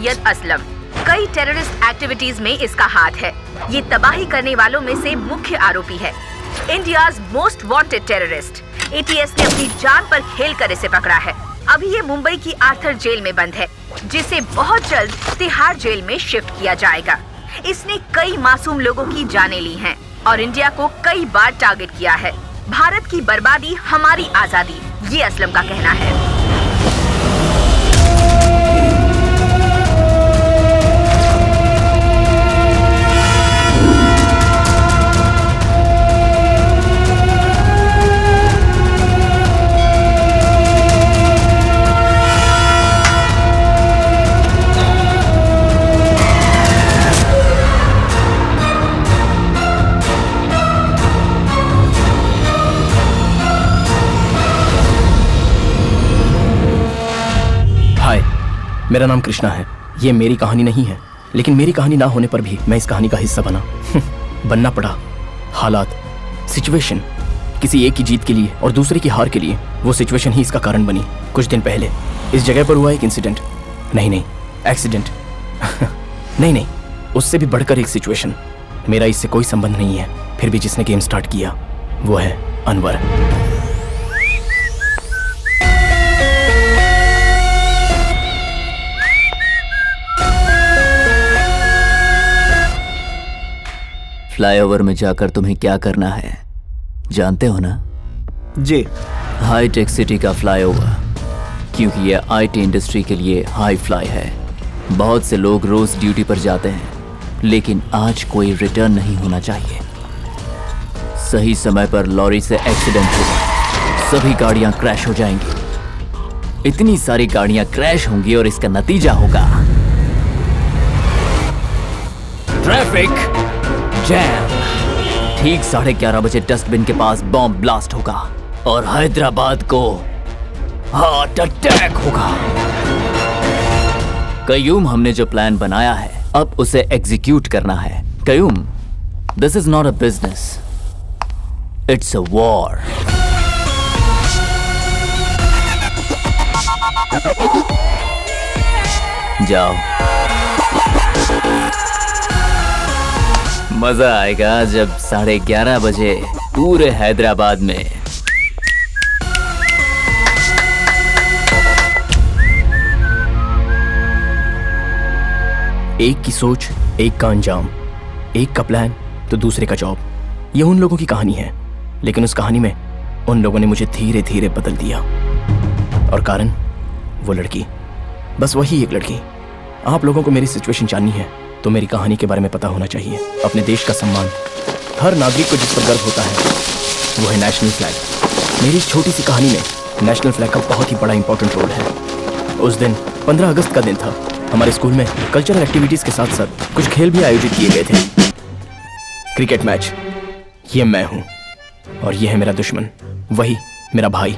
सैयद असलम। कई terrorist activities में इसका हाथ है। ये तबाही करने वालों में से मुख्य आरोपी है। India's most wanted terrorist. ATS ने अपनी जान पर खेलकर इसे पकड़ा है। अभी ये मुंबई की आर्थर जेल में बंद है, जिसे बहुत जल्द तिहाड़ जेल में शिफ्ट किया जाएगा। इसने कई मासूम लोगों की जानें ली हैं और इंडिया को कई बार टारगेट किया है। भारत की बर्बादी हमारी आजादी, ये असलम का कहना है। मेरा नाम कृष्णा है। ये मेरी कहानी नहीं है, लेकिन मेरी कहानी ना होने पर भी मैं इस कहानी का हिस्सा बनना पड़ा। हालात, सिचुएशन, किसी एक की जीत के लिए और दूसरे की हार के लिए, वो सिचुएशन ही इसका कारण बनी। कुछ दिन पहले इस जगह पर हुआ एक इंसिडेंट, नहीं एक्सीडेंट नहीं, उससे भी बढ़कर एक सिचुएशन। मेरा इससे कोई संबंध नहीं है, फिर भी जिसने गेम स्टार्ट किया वो है अनवर। फ्लाईओवर में जाकर तुम्हें क्या करना है जानते हो ना? जी। हाईटेक सिटी का फ्लाईओवर, क्योंकि यह आईटी इंडस्ट्री के लिए हाई फ्लाई है। बहुत से लोग रोज ड्यूटी पर जाते हैं, लेकिन आज कोई रिटर्न नहीं होना चाहिए। सही समय पर लॉरी से एक्सीडेंट हुआ, सभी गाड़ियां क्रैश हो जाएंगी। इतनी सारी गाड़ियां क्रैश होंगी और इसका नतीजा होगा ट्रैफिक जैम। ठीक 11:30 बजे डस्टबिन के पास बॉम्ब ब्लास्ट होगा और हैदराबाद को हार्ट अटैक होगा। कयूम, हमने जो प्लान बनाया है अब उसे एग्जीक्यूट करना है। Qayyum, this is not a business, it's a war. जाओ, मजा आएगा जब 11:30 बजे पूरे हैदराबाद में एक की सोच, एक का अंजाम, एक का प्लान तो दूसरे का जॉब। ये उन लोगों की कहानी है, लेकिन उस कहानी में उन लोगों ने मुझे धीरे धीरे बदल दिया। और कारण, वो लड़की, बस वही एक लड़की। आप लोगों को मेरी सिचुएशन जाननी है तो मेरी कहानी के बारे में पता होना चाहिए। अपने देश का सम्मान, हर नागरिक को जिस पर गर्व होता है वो है नेशनल फ्लैग। मेरी इस छोटी सी कहानी में नेशनल फ्लैग का बहुत ही बड़ा इंपॉर्टेंट रोल है। उस दिन 15 अगस्त का दिन था। हमारे स्कूल में कल्चरल एक्टिविटीज के साथ साथ कुछ खेल भी आयोजित किए गए थे। Cricket match. ये मैं हूं और ये है मेरा दुश्मन, वही मेरा भाई।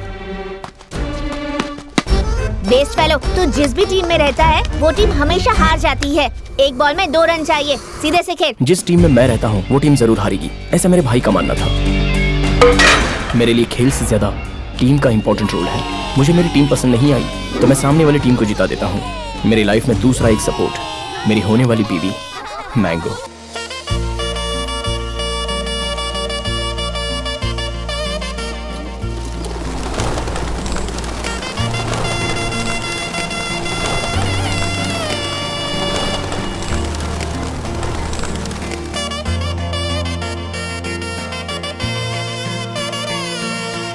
बेस्ट फेलो, तू जिस भी टीम में रहता है वो टीम हमेशा हार जाती है। एक बॉल में 2 रन चाहिए, सीधे से खेल। जिस टीम में मैं रहता हूँ वो टीम जरूर हारेगी, ऐसा मेरे भाई का मानना था। मेरे लिए खेल से ज्यादा टीम का इंपॉर्टेंट रोल है। मुझे मेरी टीम पसंद नहीं आई तो मैं सामने वाली टीम को जिता देता हूँ। मेरी लाइफ में दूसरा एक सपोर्ट, मेरी होने वाली बीवी मैंगो।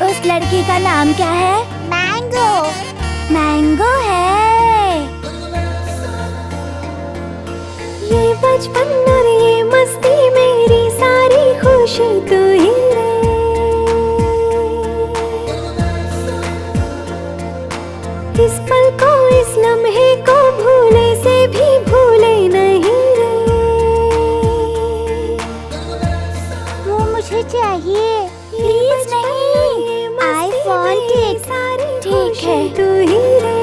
उस लड़की का नाम क्या है? मैंगो। मैंगो है। ये बचपन और ये मस्ती मेरी सारी खुशी तू ही रे। इस पल को, इस लम्हे को भूले से भी भूले नहीं रे। वो मुझे चाहिए, प्लीज नहीं। I want it. ठीक है। तू ही रे।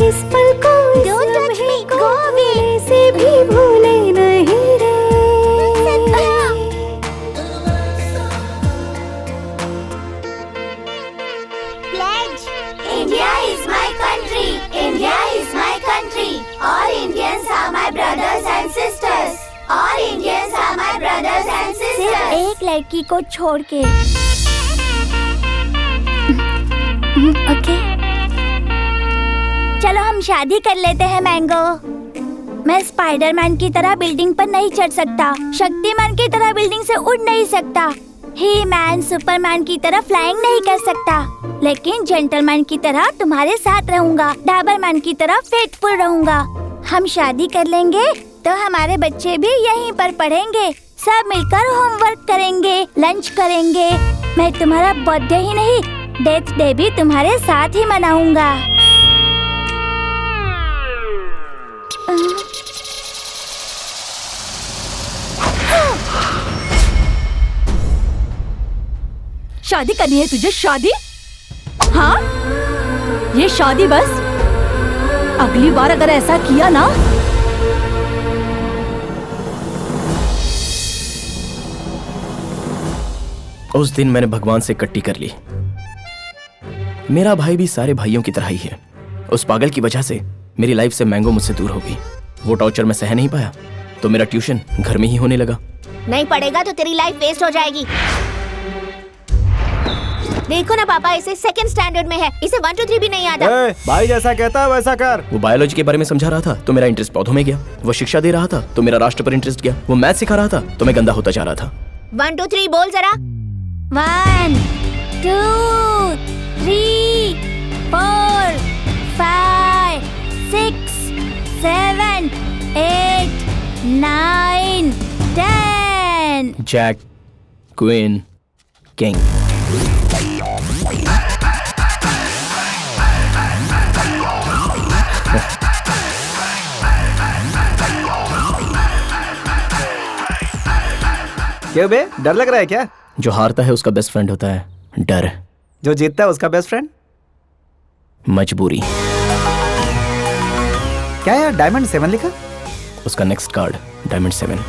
इस पल को, Don't touch me. Go away. से भी भूले नहीं रे। Pledge. लड़की को छोड़ के। ओके, चलो हम शादी कर लेते हैं मैंगो। मैं स्पाइडरमैन की तरह बिल्डिंग पर नहीं चढ़ सकता, शक्तिमान की तरह बिल्डिंग से उड़ नहीं सकता, ही मैन सुपरमैन की तरह फ्लाइंग नहीं कर सकता, लेकिन जेंटलमैन की तरह तुम्हारे साथ रहूंगा, डाबरमैन की तरह फेथफुल रहूंगा। हम शादी कर लेंगे तो हमारे बच्चे भी यहीं पर पढ़ेंगे, सब मिलकर होमवर्क करेंगे, लंच करेंगे। मैं तुम्हारा बर्थडे ही नहीं, डेथ डे भी तुम्हारे साथ ही मनाऊंगा। शादी करनी है तुझे? शादी? हाँ, ये शादी बस? अगली बार अगर ऐसा किया ना। उस दिन मैंने भगवान से कट्टी कर ली। मेरा भाई भी सारे भाइयों की तरह ही है। उस पागल की वजह से मेरी लाइफ से मैंगो मुझसे दूर हो गई। वो टॉर्चर मैं सह नहीं पाया तो मेरा ट्यूशन घर में ही होने लगा। नहीं पढ़ेगा तो तेरी लाइफ वेस्ट हो जाएगी। देखो ना पापा, इसे सेकंड स्टैंडर्ड में है, इसे 1 2 3 भी नहीं आता। भाई जैसा कहता है वैसा कर। वो बायोलॉजी के बारे में समझा रहा था तो मेरा इंटरेस्ट पौधों में गया। वो शिक्षा दे रहा था तो मेरा राष्ट्र पर इंटरेस्ट गया। वो मैथ सिखा रहा था तो मैं गंदा होता जा रहा था। 1 2 3 बोल जरा। 1 2 3 4 5 6 7 8 9 10। Jack, queen, king. क्यों बे, डर लग रहा है क्या? जो हारता है उसका बेस्ट फ्रेंड होता है डर। जो जीतता है उसका बेस्ट फ्रेंड मजबूरी। क्या यार, डायमंड 7 लिखा? उसका नेक्स्ट कार्ड डायमंड 7।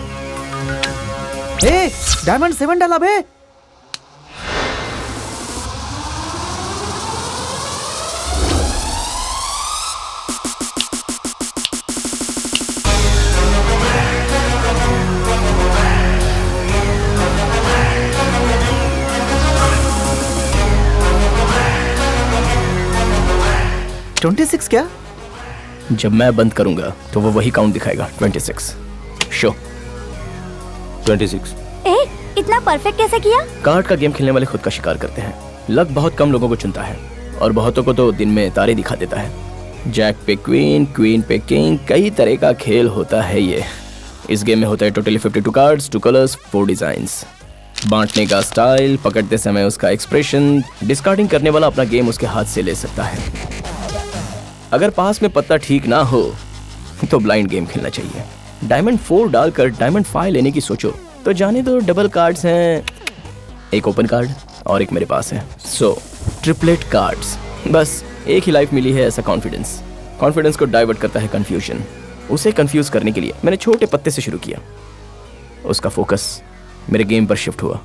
ए, डायमंड 7 डाला बे। $26 26 क्या? जब मैं बंद करूंगा तो वो वही काउंट दिखाएगा। 26 शो। 26। ए, इतना परफेक्ट कैसे किया? कार्ड का गेम खेलने वाले खुद का शिकार करते हैं। लक बहुत कम लोगों को चुनता है और बहुतों को तो दिन में तारे दिखा देता है। जैक पे क्वीन, क्वीन पे किंग, कई तरह का खेल होता है ये। इस गेम में होता है टोटली 52 कार्ड्स, 2 कलर्स, 4 डिजाइन्स। बांटने का स्टाइल, पकड़ते समय उसका एक्सप्रेशन, डिस्कार्डिंग करने वाला अपना गेम उसके हाथ से ले सकता है। अगर पास में पत्ता ठीक ना हो तो ब्लाइंड गेम खेलना चाहिए। डायमंड 4 डालकर डायमंड 5 लेने की सोचो तो जाने दो, डबल कार्ड्स हैं, एक ओपन कार्ड और एक मेरे पास है। सो ट्रिपलेट कार्ड्स। बस एक ही लाइफ मिली है, ऐसा कॉन्फिडेंस को डाइवर्ट करता है कंफ्यूजन। उसे कंफ्यूज करने के लिए मैंने छोटे पत्ते से शुरू किया। उसका फोकस मेरे गेम पर शिफ्ट हुआ।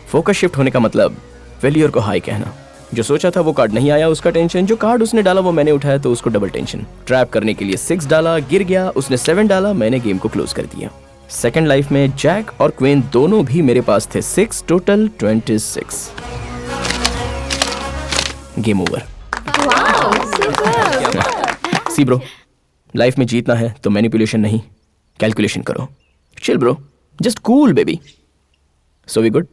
फोकस शिफ्ट होने का मतलब फेलियर को हाई कहना। जो सोचा था वो कार्ड नहीं आया, उसका टेंशन। जो कार्ड उसने डाला वो मैंने उठाया तो उसको डबल टेंशन। ट्रैप करने के लिए 6 डाला, गिर गया। उसने 7 डाला, मैंने गेम को क्लोज कर दिया। सेकंड लाइफ में जैक और क्वीन दोनों भी मेरे पास थे। 6 total 26। Game over. See bro, life में जीतना है तो मैनिपुलेशन नहीं, कैलकुलेशन करो। Chill bro, just cool baby. So we good.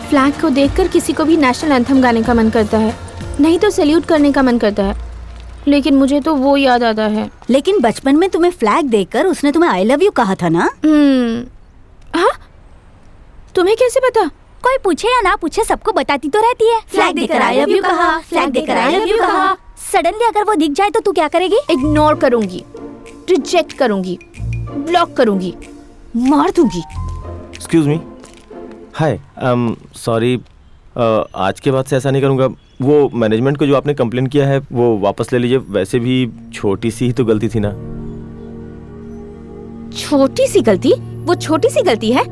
Flag को देखकर किसी को भी नेशनल एंथम गाने का मन करता है, नहीं तो सैल्यूट करने का मन करता है, लेकिन मुझे तो वो याद आता है। लेकिन बचपन में तुम्हें फ्लैग देकर उसने तुम्हें आई लव यू कहा था ना? हाँ, तुम्हें कैसे पता? कोई पूछे या ना पूछे सबको बताती तो रहती है। फ्लैग देकर आई लव यू कहा, फ्लैग देकर आई लव यू कहा। सडनली अगर वो दिख जाए तो तू क्या करेगी? इग्नोर करूंगी, रिजेक्ट करूंगी, ब्लॉक करूंगी, मार दूंगी। एक्सक्यूज मी, हाय, सॉरी, आज के बाद से ऐसा नहीं करूँगा। वो मैनेजमेंट को जो आपने कंप्लेन किया है वो वापस ले लीजिए। वैसे भी छोटी सी ही तो गलती थी ना। छोटी सी गलती? वो छोटी सी गलती है।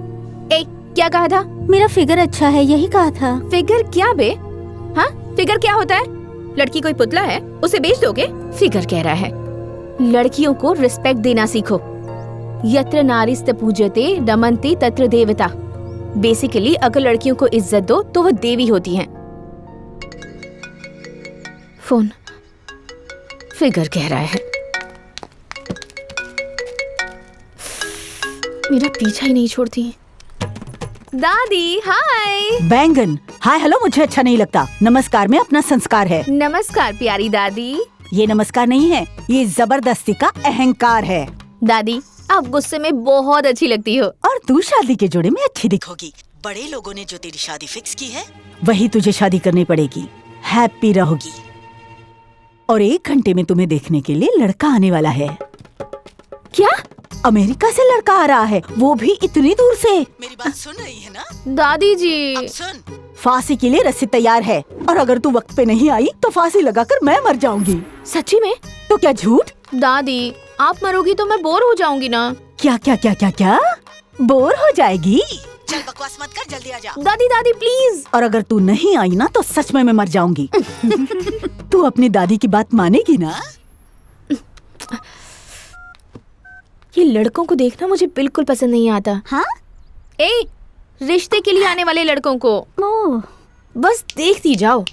ए, क्या कहा था? मेरा फिगर अच्छा है, यही कहा था। फिगर क्या बे? हाँ, फिगर क्या होता है? लड़की कोई पुतला है, उसे बेच दोगे? फिगर कह रहा है। लड़कियों को रिस्पेक्ट देना सीखो। यत्र नारीस्त पूज्यते रमन्ते तत्र देवता। बेसिकली अगर लड़कियों को इज्जत दो तो वो देवी होती हैं। फोन। फिगर कह रहा है। मेरा पीछा ही नहीं छोड़ती। दादी हाय। बैंगन हाय हेलो मुझे अच्छा नहीं लगता। नमस्कार में अपना संस्कार है। नमस्कार प्यारी दादी। ये नमस्कार नहीं है, ये जबरदस्ती का अहंकार है। दादी आप गुस्से में बहुत अच्छी लगती हो। और तू शादी के जोड़े में अच्छी दिखोगी। बड़े लोगों ने जो तेरी शादी फिक्स की है वही तुझे शादी करनी पड़ेगी। हैप्पी रहोगी। और 1 घंटे में तुम्हें देखने के लिए लड़का आने वाला है। क्या? अमेरिका से लड़का आ रहा है, वो भी इतनी दूर से। मेरी बात सुन रही है ना दादी जी? अब सुन, फांसी के लिए रस्सी तैयार है और अगर तू वक्त पे नहीं आई तो फांसी लगाकर मैं मर जाऊंगी। सच्ची में? तो क्या झूठ? दादी आप मरोगी तो मैं बोर हो जाऊंगी ना। क्या क्या क्या क्या क्या बोर हो जाएगी? चल बकवास मत कर, जल्दी आ जा। दादी दादी प्लीज। और अगर तू नहीं आई ना तो सच में मैं मर जाऊंगी। तू अपनी दादी की बात मानेगी ना? ये लड़कों को देखना मुझे बिल्कुल पसंद नहीं आता। हाँ? ए, रिश्ते के लिए आने वाले लड़कों को बस देखती जाओ।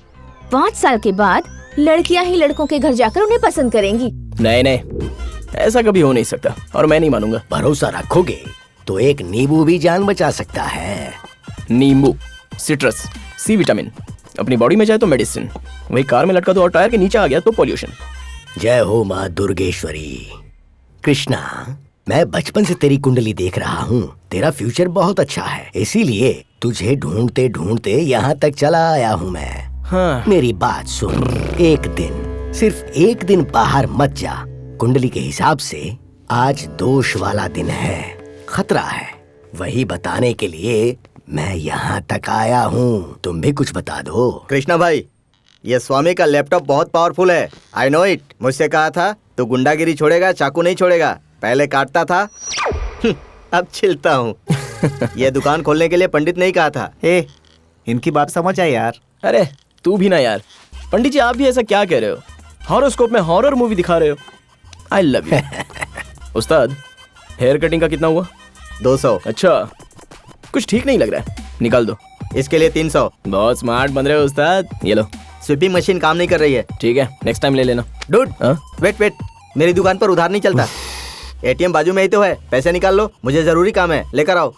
5 साल के बाद लड़कियां ही लड़कों के घर जाकर उन्हें पसंद करेंगी। नहीं नहीं, ऐसा कभी हो नहीं सकता और मैं नहीं मानूंगा। भरोसा रखोगे तो एक नींबू भी जान बचा सकता है। नींबू, सिट्रस, सी विटामिन अपनी बॉडी में जाए तो मेडिसिन, वही कार में लटका दो और टायर के नीचे आ गया तो पॉल्यूशन। जय हो माँ दुर्गेश्वरी। कृष्णा, मैं बचपन से तेरी कुंडली देख रहा हूँ। तेरा फ्यूचर बहुत अच्छा है, इसीलिए तुझे ढूंढते ढूंढते यहाँ तक चला आया हूँ मैं। हाँ। मेरी बात सुन, एक दिन, सिर्फ एक दिन बाहर मत जा। कुंडली के हिसाब से आज दोष वाला दिन है, खतरा है। वही बताने के लिए मैं यहाँ तक आया हूँ। तुम भी कुछ बता दो। कृष्णा भाई, ये स्वामी का लैपटॉप बहुत पावरफुल है। I know it. मुझसे कहा था तू गुंडागिरी छोड़ेगा, चाकू नहीं छोड़ेगा। पहले काटता था, अब छिलता हूँ। ये दुकान खोलने के लिए पंडित नहीं कहा था। इनकी बात समझ आई यार। अरे तू भी ना यार। पंडित जी आप भी ऐसा क्या कह रहे हो? हॉरोस्कोप में हॉरर मूवी दिखा रहे हो। I love you. Ustad, hair cutting का कितना हुआ? 200। अच्छा, कुछ ठीक नहीं लग रहा है, निकाल दो। इसके लिए 300। बहुत स्मार्ट बन रहे हो उस्ताद। ये लो। स्वीपिंग मशीन काम नहीं कर रही है। ठीक है, नेक्स्ट टाइम ले लेना। डूड, हाँ? वेट, मेरी दुकान पर उधार नहीं चलता। एटीएम बाजू में ही तो है, पैसे निकाल लो, मुझे जरूरी काम है, लेकर आओ।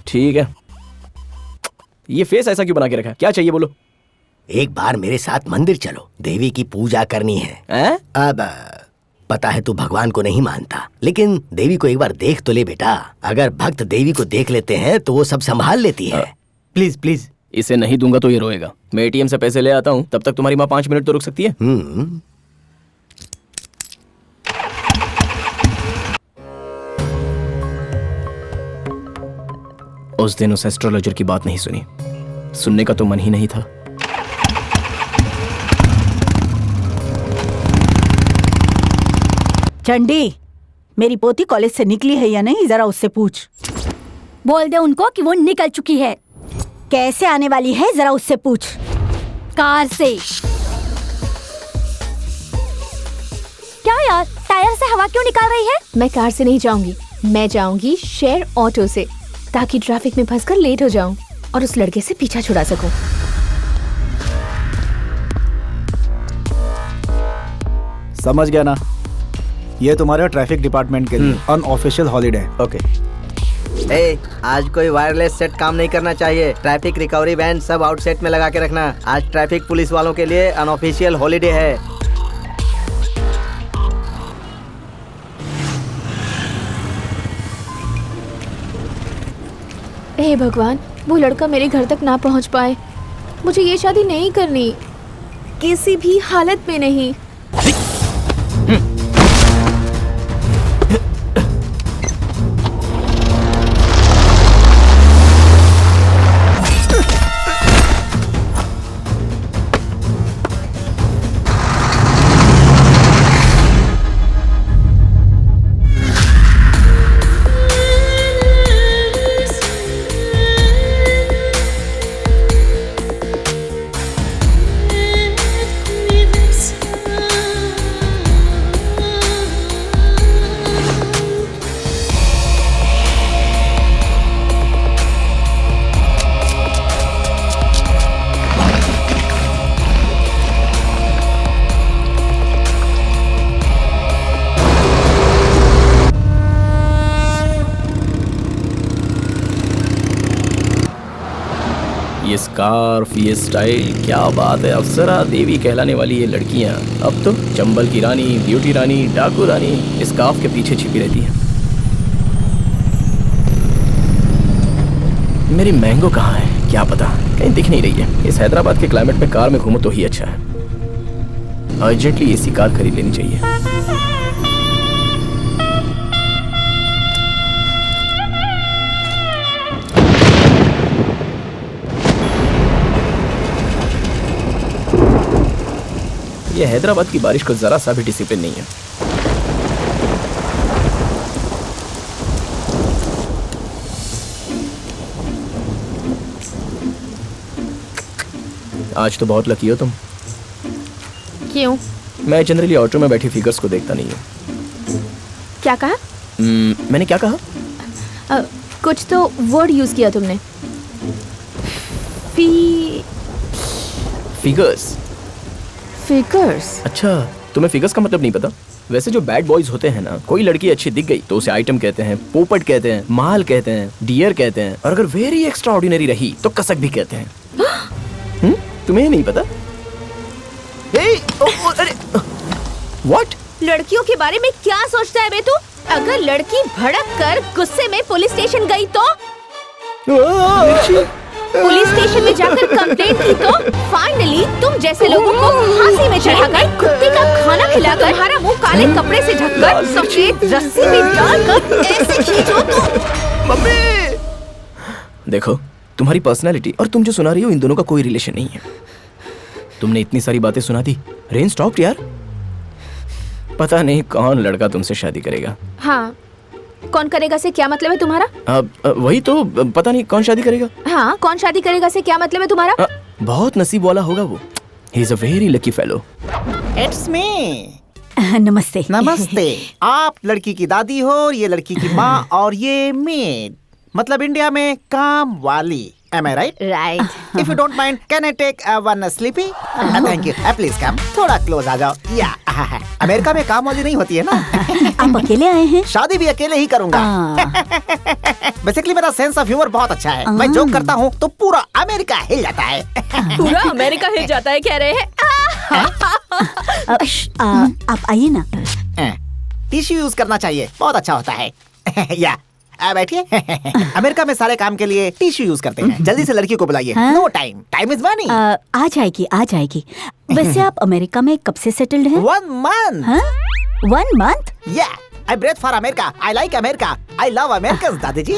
ठीक है। ये फेस ऐसा क्यों बना के रखा है? क्या चाहिए बोलो? एक बार मेरे साथ मंदिर चलो, देवी की पूजा करनी है। अब पता है तू भगवान को नहीं मानता, लेकिन देवी को एक बार देख तो ले बेटा। अगर भक्त देवी को देख लेते हैं तो वो सब संभाल लेती है। प्लीज। इसे नहीं दूंगा तो ये रोएगा। मैं एटीएम से पैसे ले आता हूँ, तब तक तुम्हारी माँ 5 मिनट तो रुक सकती है। उस दिन उस एस्ट्रोलॉजर की बात नहीं सुनी, सुनने का तो मन ही नहीं था। चंडी, मेरी पोती कॉलेज से निकली है या नहीं जरा उससे पूछ। बोल दे उनको कि वो निकल चुकी है। कैसे आने वाली है जरा उससे पूछ। कार से। क्या यार, टायर से हवा क्यों निकाल रही है? मैं कार से नहीं जाऊंगी, मैं जाऊंगी शेयर ऑटो से, ताकि ट्रैफिक में फंसकर लेट हो जाऊं और उस लड़के से पीछा छुड़ा सकूं। समझ गया ना? ये तुम्हारे ट्रैफिक डिपार्टमेंट के लिए अनऑफिशियल हॉलीडे। ओके। आज कोई वायरलेस सेट काम नहीं करना चाहिए। ट्रैफिक रिकवरी बैंड सब आउटसेट में लगा के रखना। आज ट्रैफिक पुलिस वालों के लिए अनऑफिशियल हॉलीडे है। हे भगवान, वो लड़का मेरे घर तक ना पहुंच पाए। मुझे ये शादी नहीं करनी, किसी भी हालत में नहीं। ये स्कार्फ, ये स्टाइल, क्या बात है। अप्सरा देवी कहलाने वाली ये लड़कियां अब तो चंबल की रानी, ब्यूटी रानी, डाकू रानी स्कार्फ के पीछे छिपी रहती हैं। मेरी मैंगो कहाँ है क्या पता, कहीं दिख नहीं रही है। इस हैदराबाद के क्लाइमेट में कार में घूमो तो ही अच्छा है। अर्जेंटली एसी कार खरीद लेनी चाहिए। ये हैदराबाद की बारिश को जरा सा भी डिसिप्लिन नहीं है। आज तो बहुत लकी हो तुम। क्यों? मैं जनरली ऑटो में बैठी फिगर्स को देखता नहीं हूँ। क्या कहा? मैंने क्या कहा? कुछ तो वर्ड यूज किया तुमने। फिगर्स। फिगर्स? अच्छा, तुम्हें फिगर्स का मतलब नहीं पता? वैसे जो बैड बॉयज होते हैं ना, कोई लड़की अच्छी दिख गई तो उसे आइटम कहते हैं, पोपट कहते हैं, माल कहते हैं, डियर कहते हैं, और अगर वेरी एक्स्ट्रा ऑर्डिनरी रही तो कसक भी कहते हैं। तुम्हें नहीं पता? अरे व्हाट? लड़कियों के बारे में क्या सोचता है बे तू? अगर लड़की भड़क कर गुस्से में पुलिस स्टेशन गई तो? पुलिस स्टेशन में जाकर कंप्लेंट की तो फाइनली तुम जैसे लोगों को फांसी में चढ़ाकर, कुत्ते का खाना खिलाकर, हमारा मुंह काले कपड़े से ढककर, सफेद रस्सी में डालकर ऐसे खींचो तो। मम्मी! देखो, तुम्हारी पर्सनालिटी और तुम जो सुना रही हो इन दोनों का कोई रिलेशन नहीं है। तुमने इतनी सारी बातें सुना दी, रेन स्टॉप्ड यार। पता नहीं कौन लड़का तुमसे शादी करेगा। हाँ, कौन करेगा से क्या मतलब है तुम्हारा? वही तो, पता नहीं कौन शादी करेगा। हाँ, कौन शादी करेगा से क्या मतलब है तुम्हारा? बहुत नसीब वाला होगा वो। He is a very lucky fellow. It's me. नमस्ते। नमस्ते। आप लड़की की दादी हो, ये लड़की की माँ और ये मेड, मतलब इंडिया में काम वाली। Am I right? Right. If you don't mind, can I take one sleepy? Thank you. Please come. थोड़ा क्लोज आ जाओ। या अमेरिका में काम वाली नहीं होती है ना। आप अकेले आए हैं? शादी भी अकेले ही करूंगा। बेसिकली मेरा सेंस ऑफ ह्यूमर बहुत अच्छा है। मैं जोक करता हूँ तो पूरा अमेरिका हिल जाता है। पूरा अमेरिका हिल जाता है कह रहे हैं? आप आइए ना। टिश्यू यूज करना चाहिए, बहुत अच्छा होता है। या बैठिए। अमेरिका में सारे काम के लिए टिश्यू यूज करते हैं। जल्दी से लड़की को बुलाइए। No time, time is money. आ जाएगी, आ जाएगी। वैसे आप अमेरिका में कब से सेटल्ड हैं? 1 month। 1 month? Yeah, I breathe for America. I like America. I love Americans, दादी जी।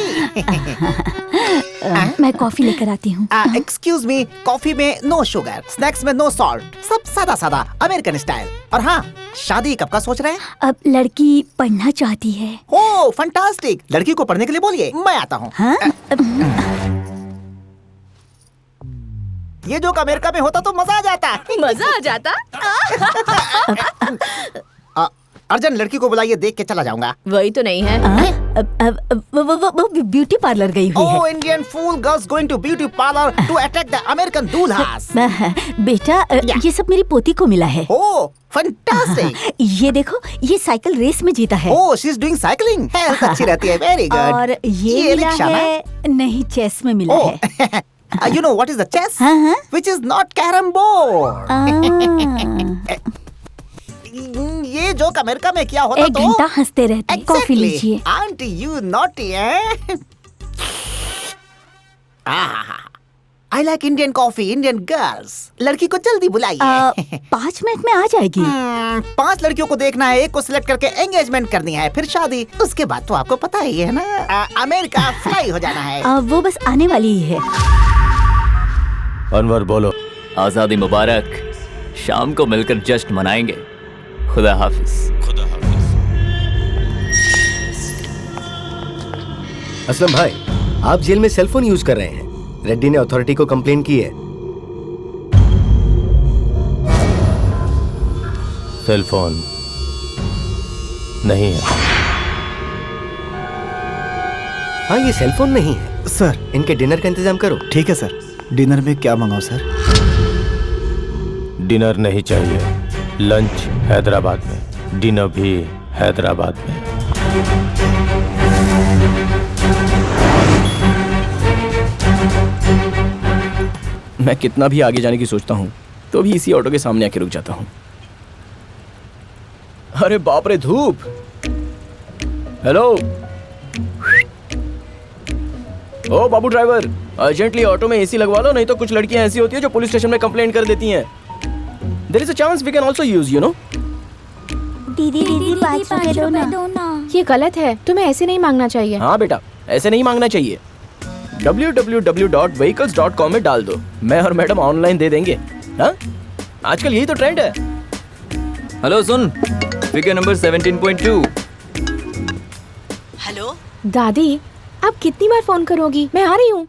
मैं कॉफी लेकर आती हूँ। Excuse me, कॉफी में नो शुगर, स्नैक्स में नो सॉल्ट, सब सादा सादा अमेरिकन स्टाइल। और हाँ, शादी कब का सोच रहे हैं? अब लड़की पढ़ना चाहती है। ओह, फंटास्टिक। लड़की को पढ़ने के लिए बोलिए, मैं आता हूँ। ये जोक अमेरिका में होता तो मजा आ जाता। मजा आ जाता? अर्जन, लड़की को बुलाइए, देख के चला जाऊंगा। वही तो नहीं है। वो ब्यूटी पार्लर गई हुई है। Oh, Indian fool girls going to beauty parlor to attack the American दूल्हास। बेटा, ये सब मेरी पोती को मिला है। Oh, fantastic। ये देखो, ये साइकिल रेस में जीता है। Oh, she's doing cycling। Health अच्छी रहती है, very good। और ये मिला है, नहीं, चेस में मिला है। You know what is the chess? Which is not carom board। ये जोक अमेरिका में क्या होता तो? 1 घंटा हंसते रहते। कॉफी लीजिए। आंटी यू नॉटी है। I like Indian coffee, Indian girls। लड़की को जल्दी बुलाइए। 5 मिनट में आ जाएगी। 5 लड़कियों को देखना है, एक को सिलेक्ट करके एंगेजमेंट करनी है, फिर शादी, उसके बाद तो आपको पता ही है ना, अमेरिका फ्लाई हो जाना है। वो बस आने वाली ही है। अनवर बोलो। आजादी मुबारक। शाम को मिलकर जश्न मनाएंगे। खुदा हाफिज। खुदा हाफिज। असलम भाई, आप जेल में सेलफोन यूज कर रहे हैं। रेड्डी ने अथॉरिटी को कंप्लेंट की है। सेलफोन नहीं है। हाँ, ये सेलफोन नहीं है। सर, इनके डिनर का इंतजाम करो। ठीक है सर। डिनर में क्या मंगाऊं सर? डिनर नहीं चाहिए, लंच हैदराबाद में, डिनर भी हैदराबाद में। मैं कितना भी आगे जाने की सोचता हूँ तो भी इसी ऑटो के सामने आके रुक जाता हूँ। अरे बाप रे, धूप। हेलो, ओ बाबू ड्राइवर, अर्जेंटली ऑटो में एसी लगवा लो, नहीं तो कुछ लड़कियां ऐसी होती है जो पुलिस स्टेशन में कंप्लेंट कर देती हैं। There is a chance we can also use, you know. दीदी 5 रुपए दो ना। ये गलत है, तुम्हें ऐसे नहीं मांगना चाहिए। हाँ बेटा, ऐसे नहीं मांगना चाहिए। www.vehicles.com में डाल दो, मैं और मैडम ऑनलाइन दे देंगे। हाँ, आजकल यही तो ट्रेंड है। हेलो सुन, फिगर नंबर 17.2। हेलो दादी, आप कितनी बार फोन करोगी? मैं आ रही हूँ।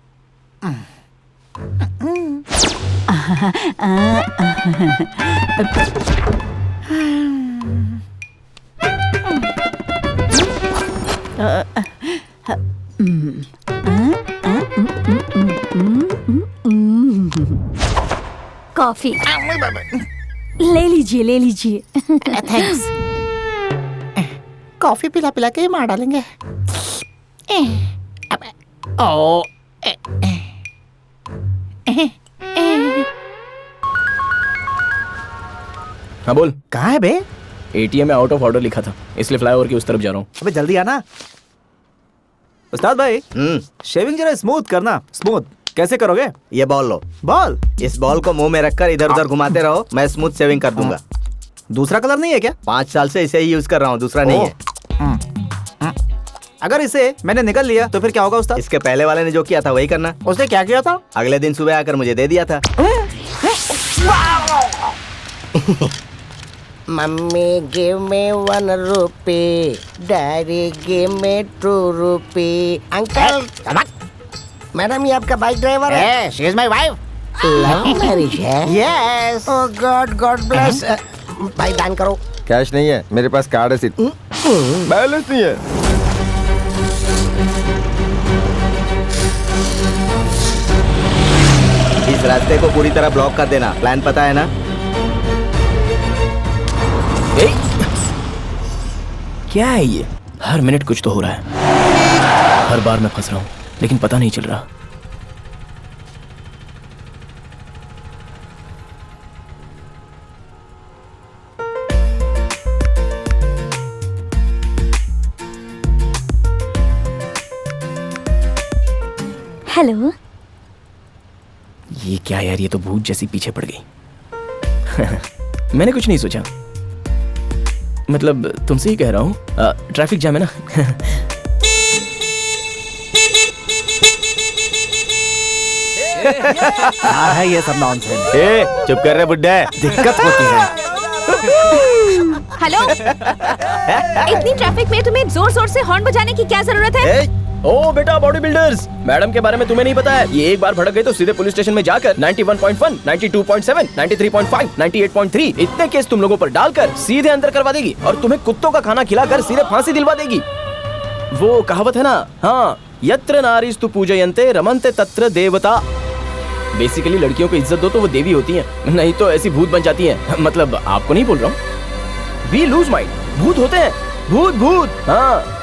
कॉफी ले लीजिए, ले लीजिए। थैंक्स। कॉफी पिला पिला के ही मार डालेंगे। ओ हाँ बोल। कहाँ है बे? एटीएम में आउट ऑफ ऑर्डर लिखा था, इसलिए फ्लाईओवर की उस तरफ जा रहा हूँ। अबे जल्दी आना। उस्ताद भाई, शेविंग जरा स्मूथ करना। स्मूथ कैसे करोगे? ये बॉल लो। बॉल? इस बॉल को मुंह में रखकर इधर उधर घुमाते रहो, मैं स्मूथ शेविंग कर दूंगा। दूसरा कलर नहीं है क्या? 5 साल से इसे ही यूज कर रहा हूँ, दूसरा नहीं है। अगर इसे मैंने निकल लिया तो फिर क्या होगा उस्ताद? इसके पहले वाले ने जो किया था वही करना। उसने क्या किया था? अगले दिन सुबह आकर मुझे दे दिया था। Mummy give me 1 rupee, daddy give me 2 rupee। Uncle, madam ये आपका बाइक ड्राइवर है? She is my wife. Love marriage है? यस। ओह गॉड, गॉड ब्लेस। भाई दान करो। कैश नहीं है मेरे पास, कार्ड है सिर्फ। बैलेंस नहीं है। इस रास्ते को पूरी तरह ब्लॉक कर देना, प्लान पता है ना? क्या है ये? हर मिनट कुछ तो हो रहा है, हर बार मैं फंस रहा हूँ लेकिन पता नहीं चल रहा। हेलो। ये क्या यार, ये तो भूत जैसी पीछे पड़ गई। मैंने कुछ नहीं सोचा, मतलब तुमसे ही कह रहा हूँ, ट्रैफिक जाम है ना। क्या है ये सब नॉनसेंस? चुप कर रहे बुड्ढे, दिक्कत होती है। हेलो, इतनी ट्रैफिक में तुम्हें जोर जोर से हॉर्न बजाने की क्या जरूरत है? ओ बेटा, बॉडी बिल्डर्स, मैडम के बारे में तुम्हें नहीं पता है। ये एक बार भड़क गई तो सीधे पुलिस स्टेशन में जाकर 91.1, 92.7, 93.5, 98.3 इतने केस तुम लोगों पर डालकर सीधे अंदर करवा देगी और तुम्हें कुत्तों का खाना खिलाकर सीधे फांसी दिलवा देगी। वो कहावत है ना, हाँ, यत्र नारीस्तु पूजयन्ते रमन्ते तत्र देवता। बेसिकली लड़कियों को इज्जत दो तो वो देवी होती हैं, नहीं तो ऐसी भूत बन जाती हैं। मतलब आपको नहीं बोल रहा हूँ, वी लूज माइंड, भूत होते हैं, भूत भूत। हाँ,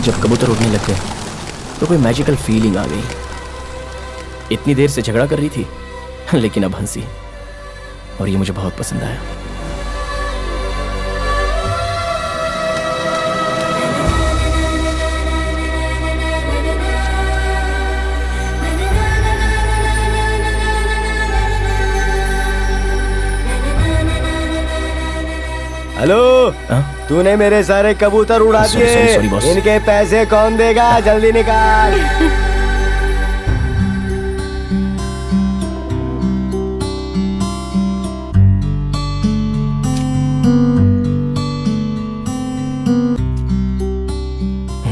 जब कबूतर उड़ने लग गए तो कोई मैजिकल फीलिंग आ गई। इतनी देर से झगड़ा कर रही थी लेकिन अब हंसी, और ये मुझे बहुत पसंद आया। हेलो, तूने मेरे सारे कबूतर उड़ा दिए, इनके पैसे कौन देगा? जल्दी निकाल।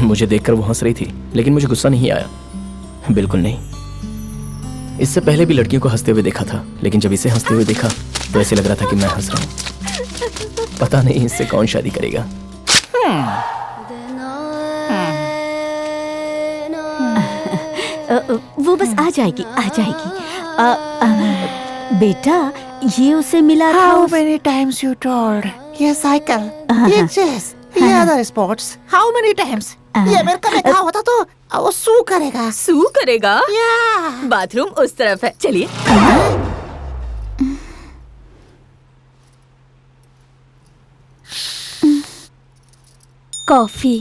मुझे देखकर वो हंस रही थी लेकिन मुझे गुस्सा नहीं आया, बिल्कुल नहीं। इससे पहले भी लड़कियों को हंसते हुए देखा था, लेकिन जब इसे हंसते हुए देखा तो ऐसे लग रहा था कि मैं हंस रहा हूँ। पता नहीं इससे कौन शादी करेगा। वो बस आ जाएगी, आ जाएगी। बेटा ये उसे मिला था। How many times you told? ये साइकिल, ये चेस, ये other sports. How many times? ये अमेरिका में कहा होता तो वो सू करेगा। सू करेगा? Yeah. बाथरूम उस तरफ है, चलिए। Coffee.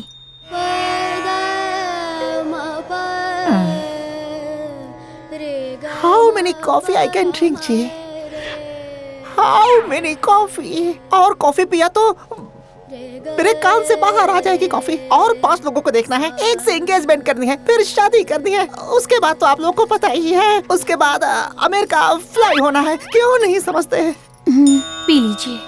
How many coffee I can drink जी? How many coffee? और कॉफी पिया तो मेरे कान से बाहर आ जाएगी कॉफी। और 5 लोगों को देखना है, एक से एंगेजमेंट करनी है, फिर शादी करनी है, उसके बाद तो आप लोगों को पता ही है, उसके बाद अमेरिका फ्लाई होना है। क्यों नहीं समझते? पी लीजिए।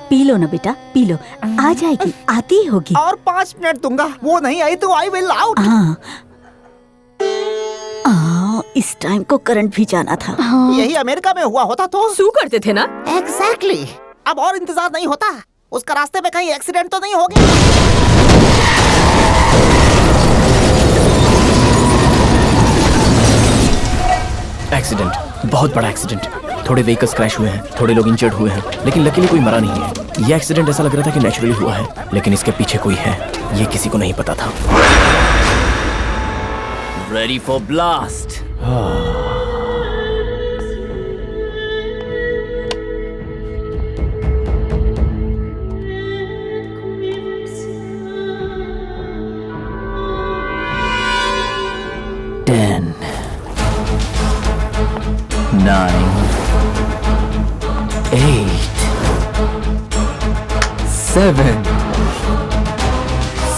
पी लो ना बेटा, पी लो, आ जाएगी, आती होगी। और 5 मिनट दूंगा, वो नहीं आई तो आई विल आउट। इस टाइम को करंट भी जाना था। यही अमेरिका में हुआ होता तो सू करते थे ना। एग्जैक्टली। अब और इंतजार नहीं होता, उसका रास्ते में कहीं एक्सीडेंट तो नहीं हो गया। एक्सीडेंट, बहुत बड़ा एक्सीडेंट। थोड़े व्हीकल्स क्रैश हुए हैं, थोड़े लोग इंजर्ड हुए हैं, लेकिन लकीली कोई मरा नहीं है। ये एक्सीडेंट ऐसा लग रहा था कि नेचुरली हुआ है, लेकिन इसके पीछे कोई है, ये किसी को नहीं पता था। Ready for blast. Ten, 9, 8, 7,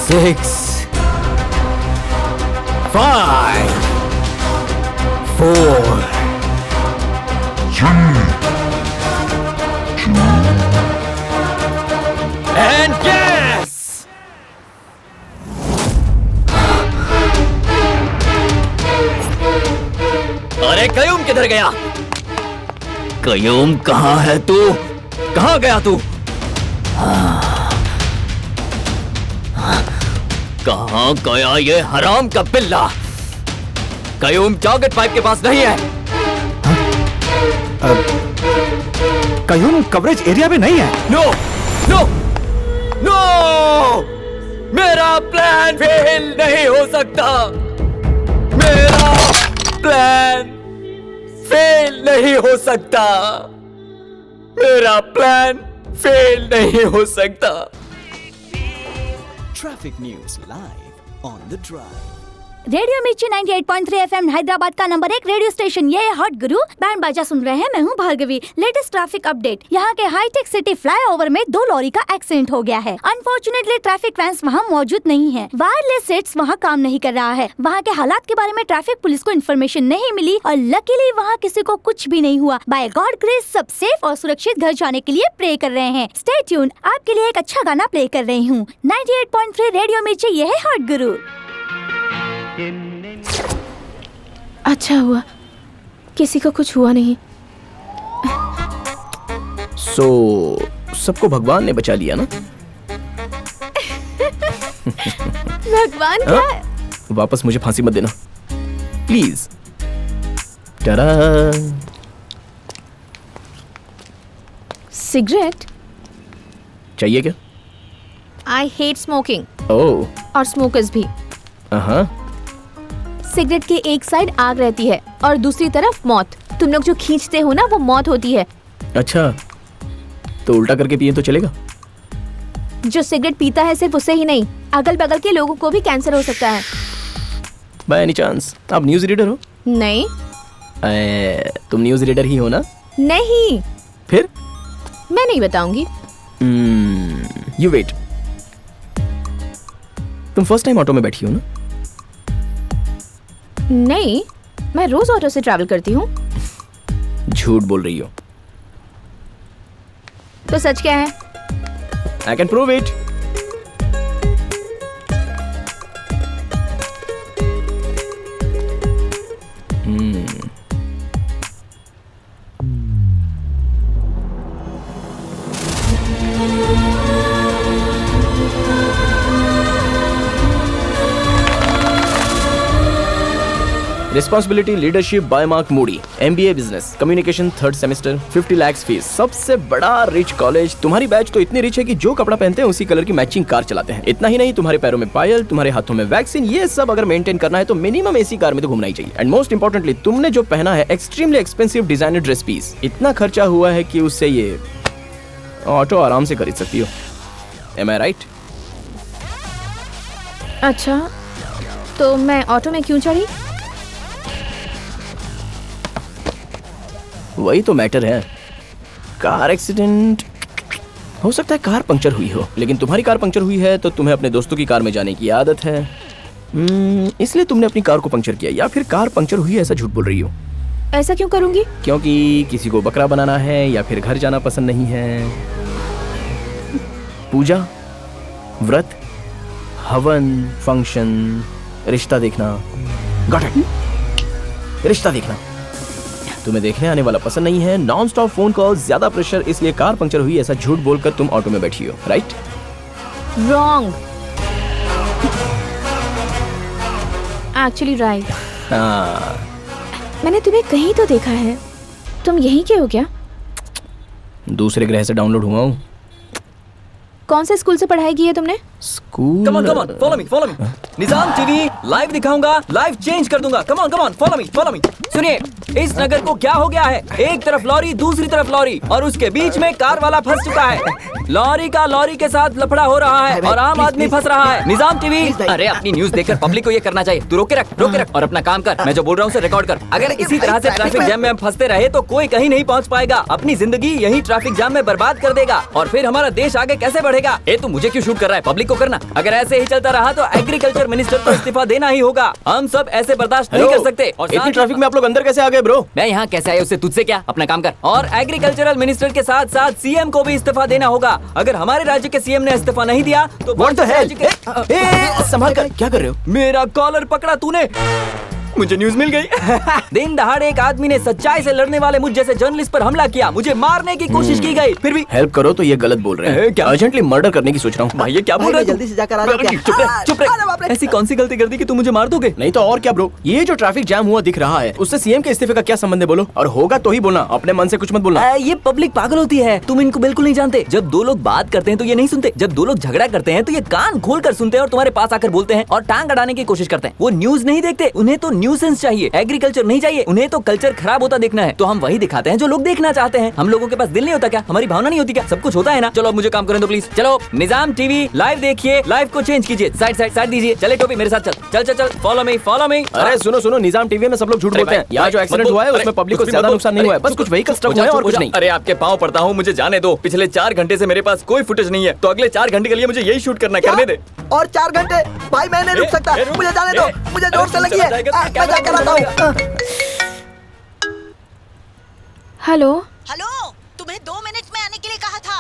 6, 5, 4, 3, 2, and gas! अरे कयूम किधर गया? कयूम कहाँ है तू? कहाँ गया तू? कहाँ गया ये हराम का बिल्ला? कयूम जॉकेट पाइप के पास नहीं है। कयूम कवरेज एरिया में नहीं है। नो नो नो, मेरा प्लान फेल नहीं हो सकता। मेरा प्लान फेल नहीं हो सकता। मेरा प्लान फेल नहीं हो सकता। Traffic News live on the drive. Radio मिर्ची 98.3 एफएम हैदराबाद का नंबर 1 रेडियो स्टेशन। ये है हॉट गुरु। बैंड बाजा सुन रहे हैं, मैं हूँ भार्गवी। Latest traffic update. यहाँ के हाईटेक सिटी फ्लाईओवर में 2 लॉरी का एक्सीडेंट हो गया है। अनफॉर्चुनेटली ट्रैफिक वैन्स वहाँ मौजूद नहीं है। वायरलेस सेट्स वहाँ काम नहीं कर रहा है। वहाँ के हालात के बारे में ट्रैफिक पुलिस को इन्फॉर्मेशन नहीं मिली और लकीली वहाँ किसी को कुछ भी नहीं हुआ। बाय गॉड ग्रेस सब सेफ और सुरक्षित घर जाने के लिए प्रे कर रहे हैं। स्टे ट्यून, आपके लिए एक अच्छा गाना प्ले कर रही हूँ। 98.3 रेडियो मिर्ची, ये है हॉट गुरु। अच्छा हुआ किसी को कुछ हुआ नहीं। सबको भगवान ने बचा लिया ना? भगवान क्या है? वापस मुझे फांसी मत देना प्लीज। सिगरेट चाहिए क्या? I hate smoking. ओह। और स्मोकर्स भी। सिगरेट के एक साइड आग रहती है और दूसरी तरफ मौत। तुम लोग जो खींचते हो ना, वो मौत होती है। अच्छा, तो उल्टा करके पिए तो चलेगा? जो सिगरेट पीता है सिर्फ उसे ही नहीं, अगल बगल के लोगों को भी कैंसर हो सकता है। बाय एनी चांस आप न्यूज रीडर हो? नहीं। तुम न्यूज रीडर ही हो ना? नहीं। फिर? मैं नहीं बताऊंगी। You wait. तुम फर्स्ट टाइम ऑटो में बैठी हो ना? नहीं, मैं रोज ऑटो से ट्रैवल करती हूँ। झूठ बोल रही हो। तो सच क्या है? I can prove it. Responsibility leadership bye mark Moody, MBA business communication 3rd semester, 50 lakh fees, सबसे बड़ा रिच कॉलेज। तुम्हारी बैच तो इतनी रिच है कि जो कपड़ा पहनते हैं उसी कलर की मैचिंग कार चलाते हैं। इतना ही नहीं, तुम्हारे पैरों में पायल, तुम्हारे हाथों में वैक्सीन, ये सब अगर मेंटेन करना है तो मिनिमम AC कार में तो घूमना ही चाहिए। एंड मोस्ट इंपॉर्टेंटली, तुमने जो पहना है extremely expensive designer dress piece, इतना खर्चा हुआ है कि उससे ये ऑटो आराम से खरीद सकती हो। Am I right? अच्छा, तो मैं ऑटो में क्यों चढ़ी? वही तो मैटर है। कार एक्सीडेंट हो सकता है, कार पंक्चर हुई हो, लेकिन तुम्हारी कार पंक्चर हुई है तो तुम्हें अपने दोस्तों की कार में जाने की आदत है, इसलिए तुमने अपनी कार को पंक्चर किया। या फिर कार पंक्चर हुई है ऐसा झूठ बोल रही हो। ऐसा क्यों करूंगी? क्योंकि किसी को बकरा बनाना है या फिर घर जाना पसंद नहीं है। पूजा, व्रत, हवन, फंक्शन, रिश्ता देखना, गॉट इट, रिश्ता देखना तुम्हें देखने आने वाला पसंद नहीं है। नॉन स्टॉप फोन कॉल, ज्यादा प्रेशर, इसलिए कार पंक्चर हुई ऐसा झूठ बोलकर तुम ऑटो में बैठी हो, राइट? Wrong, actually right. मैंने तुम्हें कहीं तो देखा है। तुम यहीं के हो क्या? दूसरे ग्रह से डाउनलोड हुआ हूँ। कौन से स्कूल से पढ़ाई की है तुमने? School? Come on, follow me. Nizam TV live दिखाऊंगा, लाइव चेंज कर दूंगा। Come on, follow me. सुनिए, इस नगर को क्या हो गया है? एक तरफ लॉरी, दूसरी तरफ लॉरी, और उसके बीच में कार वाला फंस चुका है। लॉरी के साथ लफड़ा हो रहा है और आम आदमी फंस रहा है। निजाम टीवी, अरे अपनी न्यूज देखकर पब्लिक को ये करना चाहिए। तू रोके रख और अपना काम कर। मैं जो बोल रहा हूँ उसे रिकॉर्ड कर। अगर इसी तरह से ट्रैफिक जैम में हम फंसते रहे तो कोई कहीं नहीं पहुँच पाएगा। अपनी जिंदगी यही ट्रैफिक जाम में बर्बाद कर देगा और फिर हमारा देश आगे कैसे बढ़ेगा? ए, तू मुझे क्यों शूट कर रहा है? पब्लिक को करना। अगर ऐसे ही चलता रहा तो एग्रीकल्चर मिनिस्टर को इस्तीफा देना ही होगा। हम सब ऐसे बर्दाश्त नहीं कर सकते। और इतनी ट्रैफिक में आप लोग अंदर कैसे आ गए ब्रो? मैं यहाँ कैसे आया उससे तुझसे क्या? अपना काम कर। और एग्रीकल्चरल मिनिस्टर के साथ साथ CM को भी इस्तीफा देना होगा। अगर हमारे राज्य के CM ने इस्तीफा नहीं दिया तो What the hell? संभाल कर, क्या कर रहे हो? मेरा कॉलर पकड़ा तूने। मुझे न्यूज मिल गई। दिन दहाड़े एक आदमी ने सच्चाई से लड़ने वाले मुझ जैसे जर्नलिस्ट पर हमला किया। मुझे मारने की कोशिश की गई, फिर भी हेल्प करो तो ये गलत बोल रहे हैं। क्या अर्जेंटली मर्डर करने की सोच रहा हूँ। भाई ये क्या बोल रहा है? जल्दी से जाकर आ जाओ। क्या? चुप रहे। ऐसी कौन सी गलती कर दी कि तुम मुझे मार दोगे? नहीं तो और क्या ब्रो। ये जो ट्रैफिक जैम हुआ दिख रहा है उससे CM के इस्तीफे का क्या संबंध है? बोलो। और होगा तो ही बोलना, अपने मन से कुछ मत बोलना। ये पब्लिक पागल होती है, तुम इनको बिल्कुल नहीं जानते। जब दो लोग बात करते हैं तो ये नहीं सुनते। जब दो लोग झगड़ा करते हैं तो ये कान खोल कर सुनते हैं और तुम्हारे पास आकर बोलते हैं और टांग अड़ाने की कोशिश करते हैं। वो न्यूज नहीं देखते, उन्हें तो न्यूसेंस चाहिए। एग्रीकल्चर नहीं चाहिए, उन्हें तो कल्चर खराब होता देखना है। तो हम वही दिखाते हैं जो लोग देखना चाहते हैं। हम लोगों के पास दिल नहीं होता क्या? हमारी भावना नहीं होती क्या? सब कुछ होता है ना। चलो अब मुझे काम करने दो प्लीज। चलो निजाम टीवी लाइव देखिए, लाइव को चेंज कीजिए। साइड दीजिए। चले टोपी मेरे साथ चल। Follow me. अरे सुनो, निजाम टीवी में सब लोग झूठ बोलते हैं। यहाँ जो एक्सीडेंट हुआ है उसमें पब्लिक को ज्यादा नुकसान नहीं हुआ है, बस कुछ व्हीकल स्ट्रक हुआ है और कुछ नहीं। अरे आपके पाँव पड़ता हूँ, मुझे जाने दो। पिछले 4 घंटे से मेरे पास कोई फुटेज नहीं है, तो अगले 4 घंटे के लिए मुझे यही शूट करना। करने दे। और 4 घंटे? भाई मैं नहीं रुक सकता, मुझे जाने दो। मुझे जोर से लगी है, मैं जाकर आता हूँ। हेलो, तुम्हें 2 मिनट में आने के लिए कहा था।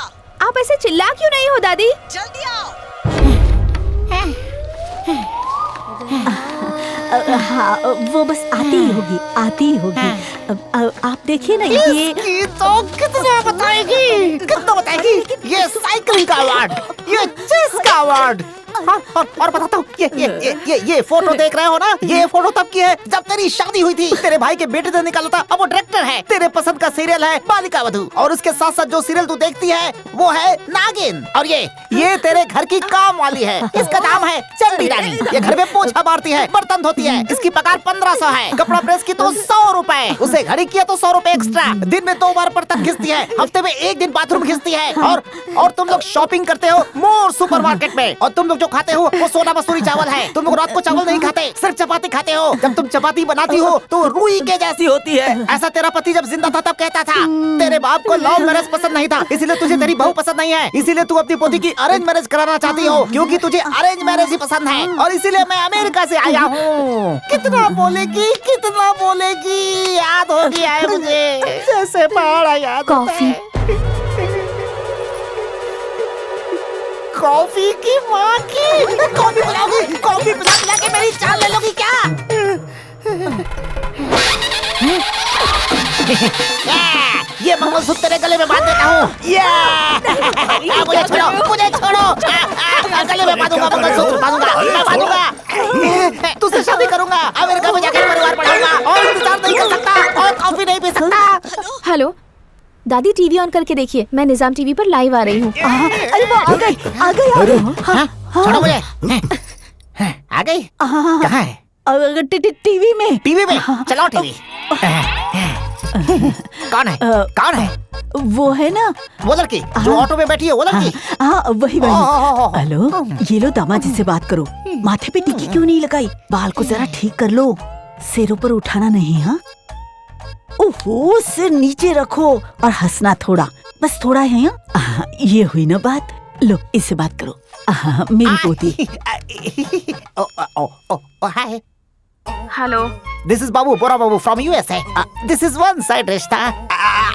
आप ऐसे चिल्ला क्यों नहीं हो दादी? जल्दी आओ। हाँ, वो बस आती ही होगी। आप देखिए ना, ये तो कितना बताएगी? ये साइकिलिंग का अवार्ड, ये चेस का अवार्ड। हाँ, और बताता हूँ, ये फोटो देख रहे हो ना? ये फोटो तब की है जब तेरी शादी हुई थी। तेरे भाई के बेटे ने निकाला था, अब वो डायरेक्टर है। तेरे पसंद का सीरियल है बालिका वधू, और उसके साथ साथ जो सीरियल तू देखती है वो है नागिन। और ये तेरे घर की काम वाली है, इसका नाम है चंडी रानी। ये घर में पोछा मारती है, बर्तन धोती है। इसकी पगार 1500 है। कपड़ा प्रेस की तो 100 रुपए, उसे घड़ी किया तो 100 रुपए एक्स्ट्रा। दिन में 2 बार बर्तन घिसती है, हफ्ते में 1 दिन बाथरूम घिसती है। और तुम लोग शॉपिंग करते हो मोर सुपरमार्केट में, और तुम लोग जो खाते हो वो सोना मसूरी चावल है। तुम लोग रात को चावल नहीं खाते, सिर्फ चपाती खाते हो। जब तुम चपाती बनाती हो तो रुई के जैसी होती है। ऐसा तेरा पति जब जिंदा था तब कहता था। तेरे बाप को लव मैरिज पसंद नहीं था, इसीलिए तुझे तेरी बहू पसंद नहीं है। इसीलिए तू अपनी पोती की अरेंज मैरिज कराना चाहती हो, क्योंकि तुझे अरेंज मैरिज ही पसंद है। और इसीलिए मैं अमेरिका से आया हूँ। कितना बोलेगी? याद हो गया है मुझे, जैसे पहाड़ याद होता है। कॉफी की माँ की। कॉफी पिलाओगी? कॉफी पिला के मेरी जान ले लोगी क्या? ये मंगलसूत्र तेरे गले में बांध देता हूँ। मुझे छोड़ो। गले में बांधूंगा, मंगलसूत्र बांधूंगा। तुझसे शादी करूंगा, अमेरिका में जाकर परिवार बढ़ाऊंगा। हेलो दादी, टीवी ऑन करके देखिए, मैं निजाम टीवी पर लाइव आ रही हूँ। अरे वो आ गई। छोड़ो मुझे। आ गई? कहाँ है? टीवी में। टीवी में? चलाओ टीवी। कौन है? कौन है? वो है ना वो लड़की जो ऑटो में बैठी है, वो लड़की। हाँ वही वही। हेलो, ये लो दामाद जी से बात करो। माथे पे टिक्की क्यों नहीं लगाई? बाल को जरा ठीक कर लो, सिर ऊपर उठाना नहीं। हाँ ओहो, सिर नीचे रखो और हंसना थोड़ा, बस थोड़ा है। ये हुई ना बात। लो इससे बात करो। मेरी पोती। Hi. Hello, This is Babu, Bora Babu from USA. This is one side Rishta.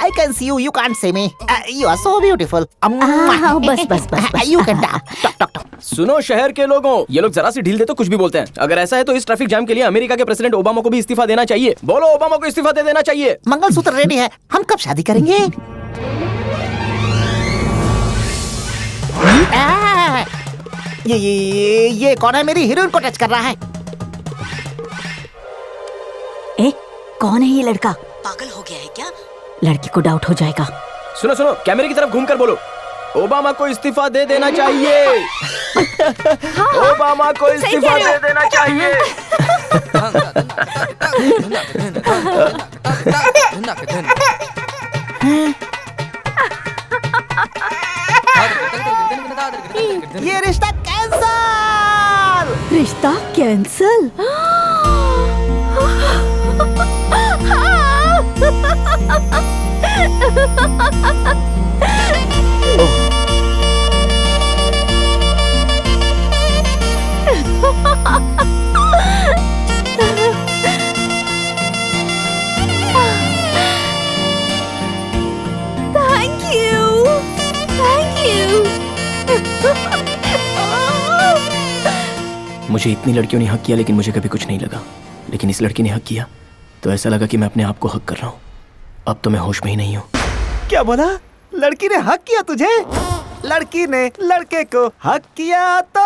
I can see you, you can't see me. You are so beautiful. बस बस बस। You can talk. सुनो शहर के लोगों, ये लोग जरा सी ढील दे तो कुछ भी बोलते हैं। अगर ऐसा है तो इस ट्रैफिक जाम के लिए अमेरिका के प्रेसिडेंट ओबामा को भी इस्तीफा देना चाहिए। बोलो, ओबामा को इस्तीफा दे देना चाहिए। मंगलसूत्र रेडी है, हम कब शादी करेंगे? ये कौन है? मेरी हीरोइन को टच कर रहा है। कौन है ये लड़का? पागल हो गया है क्या? लड़की को डाउट हो जाएगा। सुनो सुनो, कैमरे की तरफ घूमकर बोलो, ओबामा को इस्तीफा दे देना चाहिए। ओबामा को इस्तीफा दे देना चाहिए। ये रिश्ता कैंसल। रिश्ता कैंसल? Thank you. मुझे इतनी लड़कियों ने हक किया लेकिन मुझे कभी कुछ नहीं लगा, लेकिन इस लड़की ने हक किया तो ऐसा लगा कि मैं अपने आप को हक कर रहा हूँ। अब तो मैं होश में ही नहीं हूँ। क्या बोला? लड़की ने हक किया तुझे? लड़की ने लड़के को हक किया तो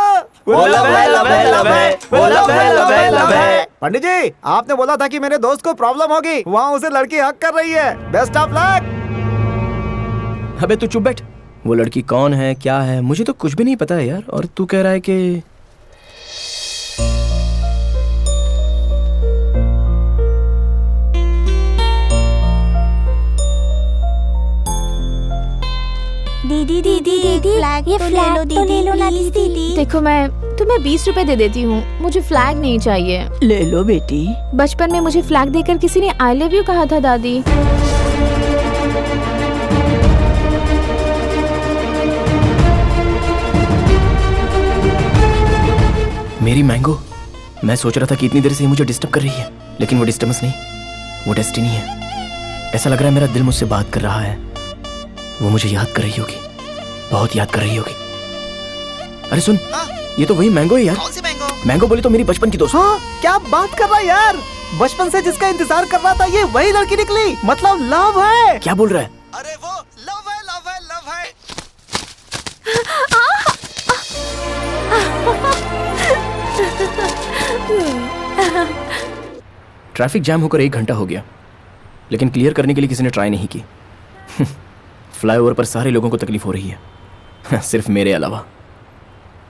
पंडित जी, आपने बोला था कि मेरे दोस्त को प्रॉब्लम होगी, वहाँ उसे लड़की हक कर रही है। Best of luck. अबे तू चुप बैठ। वो लड़की कौन है, क्या है, मुझे तो कुछ भी नहीं पता है यार। और तू कह रहा है कि दीदी ये फ्लैग तो ले लो ना दीदी। देखो, मैं तुम्हें 20 रुपए दे देती हूँ, मुझे फ्लैग नहीं चाहिए। ले लो बेटी। बचपन में मुझे फ्लैग देकर किसी ने आई लव यू कहा था दादी। मेरी मैंगो, मैं सोच रहा था कि इतनी देर से ये मुझे डिस्टर्ब कर रही है, लेकिन वो डिस्टर्बेंस नहीं, वो डेस्टिनी है। ऐसा लग रहा है मेरा दिल मुझसे बात कर रहा है। वो मुझे याद कर रही होगी, बहुत याद कर रही होगी। अरे सुन, ये तो वही मैंगो है यार। कौन सी मैंगो? मैंगो बोली तो मेरी बचपन की दोस्त। हाँ, क्या बात कर रहा है यार? बचपन से जिसका इंतजार कर रहा था, ये वही लड़की निकली। मतलब लव है। क्या बोल रहा है? अरे वो लव है, लव है, लव है। ट्रैफिक जैम होकर 1 घंटा हो गया, लेकिन क्लियर करने के लिए किसी ने ट्राई नहीं की। फ्लाईओवर पर सारे लोगों को तकलीफ हो रही है, सिर्फ मेरे अलावा।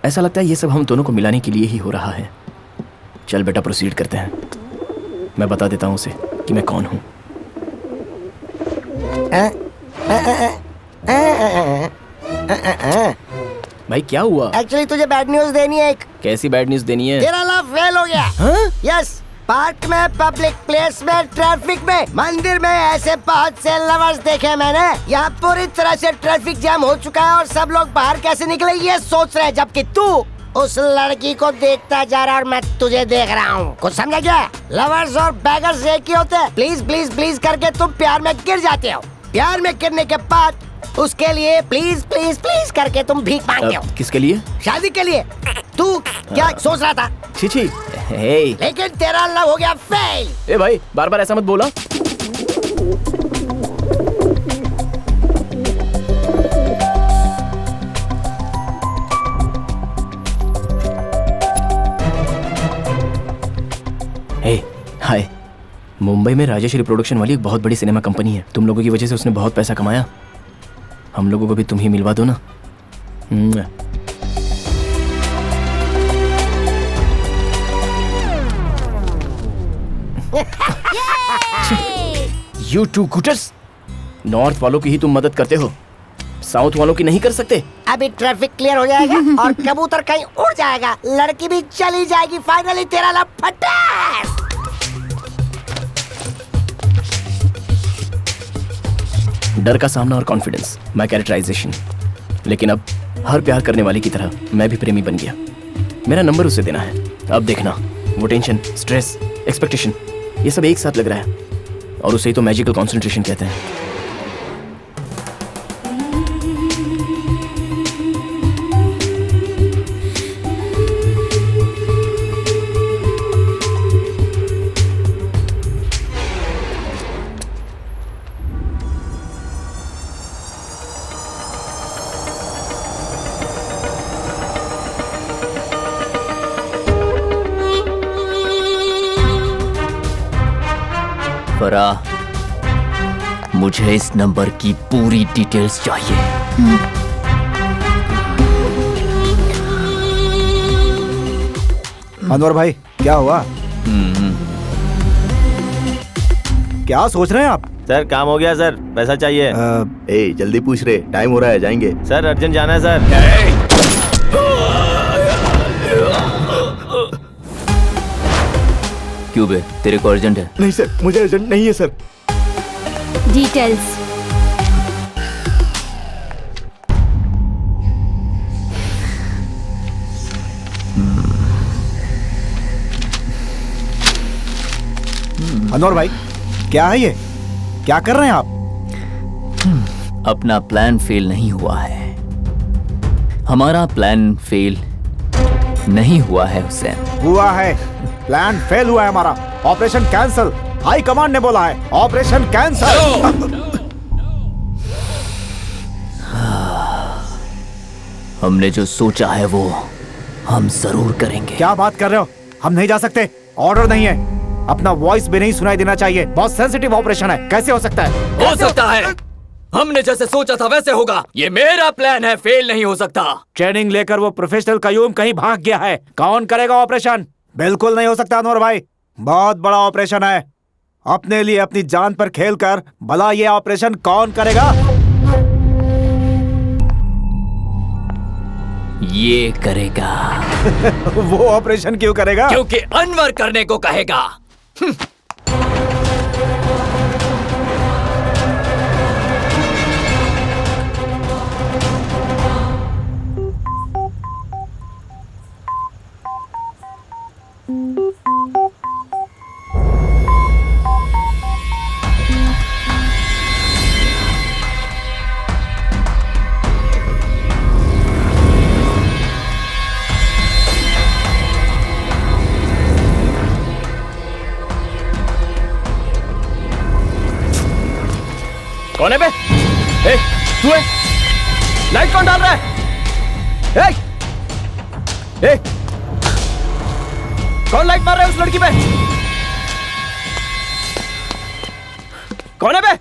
ऐसा लगता है ये सब हम दोनों को मिलाने के लिए ही हो रहा है। चल बेटा, प्रोसीड करते हैं। मैं बता देता हूँ उसे कि मैं कौन हूँ। भाई क्या हुआ? एक्चुअली तुझे बैड न्यूज देनी है। एक कैसी बैड न्यूज देनी है? तेरा लव फेल हो गया। हाँ? यस, पार्क में, पब्लिक प्लेस में, ट्रैफिक में, मंदिर में, ऐसे बहुत से लवर्स देखे मैंने। यहाँ पूरी तरह से ट्रैफिक जैम हो चुका है और सब लोग बाहर कैसे निकले ये सोच रहे हैं, जबकि तू उस लड़की को देखता जा रहा और मैं तुझे देख रहा हूँ। कुछ समझा क्या? लवर्स और बैगर्स एक ही होते हैं। प्लीज प्लीज प्लीज करके तुम प्यार में गिर जाते हो। प्यार में गिरने के बाद उसके लिए प्लीज प्लीज प्लीज करके तुम भीख मांगते हो। किसके लिए? शादी के लिए। तू क्या सोच रहा था? छी, हे। लेकिन तेरा लव हो गया फेल। ए भाई, बार बार ऐसा मत बोला। हे, हाय, मुंह मुंबई में राजेश्वरी प्रोडक्शन वाली एक बहुत बड़ी सिनेमा कंपनी है। तुम लोगों की वजह से उसने बहुत पैसा कमाया। हम लोगों को भी तुम ही मिलवा दो ना। You two gutters! नॉर्थ वालों की ही तुम मदद करते हो, साउथ वालों की नहीं कर सकते। अभी ट्रैफिक क्लियर हो जाएगा और कबूतर कहीं उड़ जाएगा, लड़की भी चली जाएगी, फाइनली तेरा लव फटास। डर का सामना और कॉन्फिडेंस, माय कैरेक्टराइजेशन। लेकिन अब हर प्यार करने वाली की तरह मैं भी प्रेमी बन गया। मेरा नंबर उसे देना है। अब देखना, वो टेंशन, स्ट्रेस, एक्सपेक्टेशन, ये सब एक साथ लग रहा है, और उसे ही तो मैजिकल कॉन्सेंट्रेशन कहते हैं। फराह, मुझे इस नंबर की पूरी डिटेल्स चाहिए। अनवर भाई, क्या हुआ? क्या सोच रहे हैं आप? सर काम हो गया सर, पैसा चाहिए। जल्दी पूछ रहे, टाइम हो रहा है, जाएंगे। सर अर्जेंट जाना है सर। क्यों बे, तेरे को अर्जेंट है? नहीं सर, मुझे अर्जेंट नहीं है सर। डिटेल्स। अनवर भाई, क्या है ये? क्या कर रहे हैं आप? अपना प्लान फेल नहीं हुआ है। हमारा प्लान फेल नहीं हुआ है हुसैन। हुआ है, प्लान फेल हुआ है हमारा। ऑपरेशन कैंसल, हाई कमांड ने बोला है ऑपरेशन कैंसल। हमने जो सोचा है वो हम जरूर करेंगे। क्या बात कर रहे हो? हम नहीं जा सकते, ऑर्डर नहीं है। अपना वॉइस भी नहीं सुनाई देना चाहिए, बहुत सेंसिटिव ऑपरेशन है। कैसे हो सकता है? हो सकता है, हमने जैसे सोचा था वैसे होगा। ये मेरा प्लान है, फेल नहीं हो सकता। ट्रेनिंग लेकर वो प्रोफेशनल कयूम कहीं भाग गया है। कौन करेगा ऑपरेशन? बिल्कुल नहीं हो सकता अनवर भाई, बहुत बड़ा ऑपरेशन है। अपने लिए अपनी जान पर खेलकर भला ये ऑपरेशन कौन करेगा? ये करेगा। वो ऑपरेशन क्यों करेगा? क्योंकि अनवर करने को कहेगा। कौन है बे? तू है? लाइट कौन डाल रहा है? कौन लाइट मार रहा है उस लड़की पे? कौन है बे?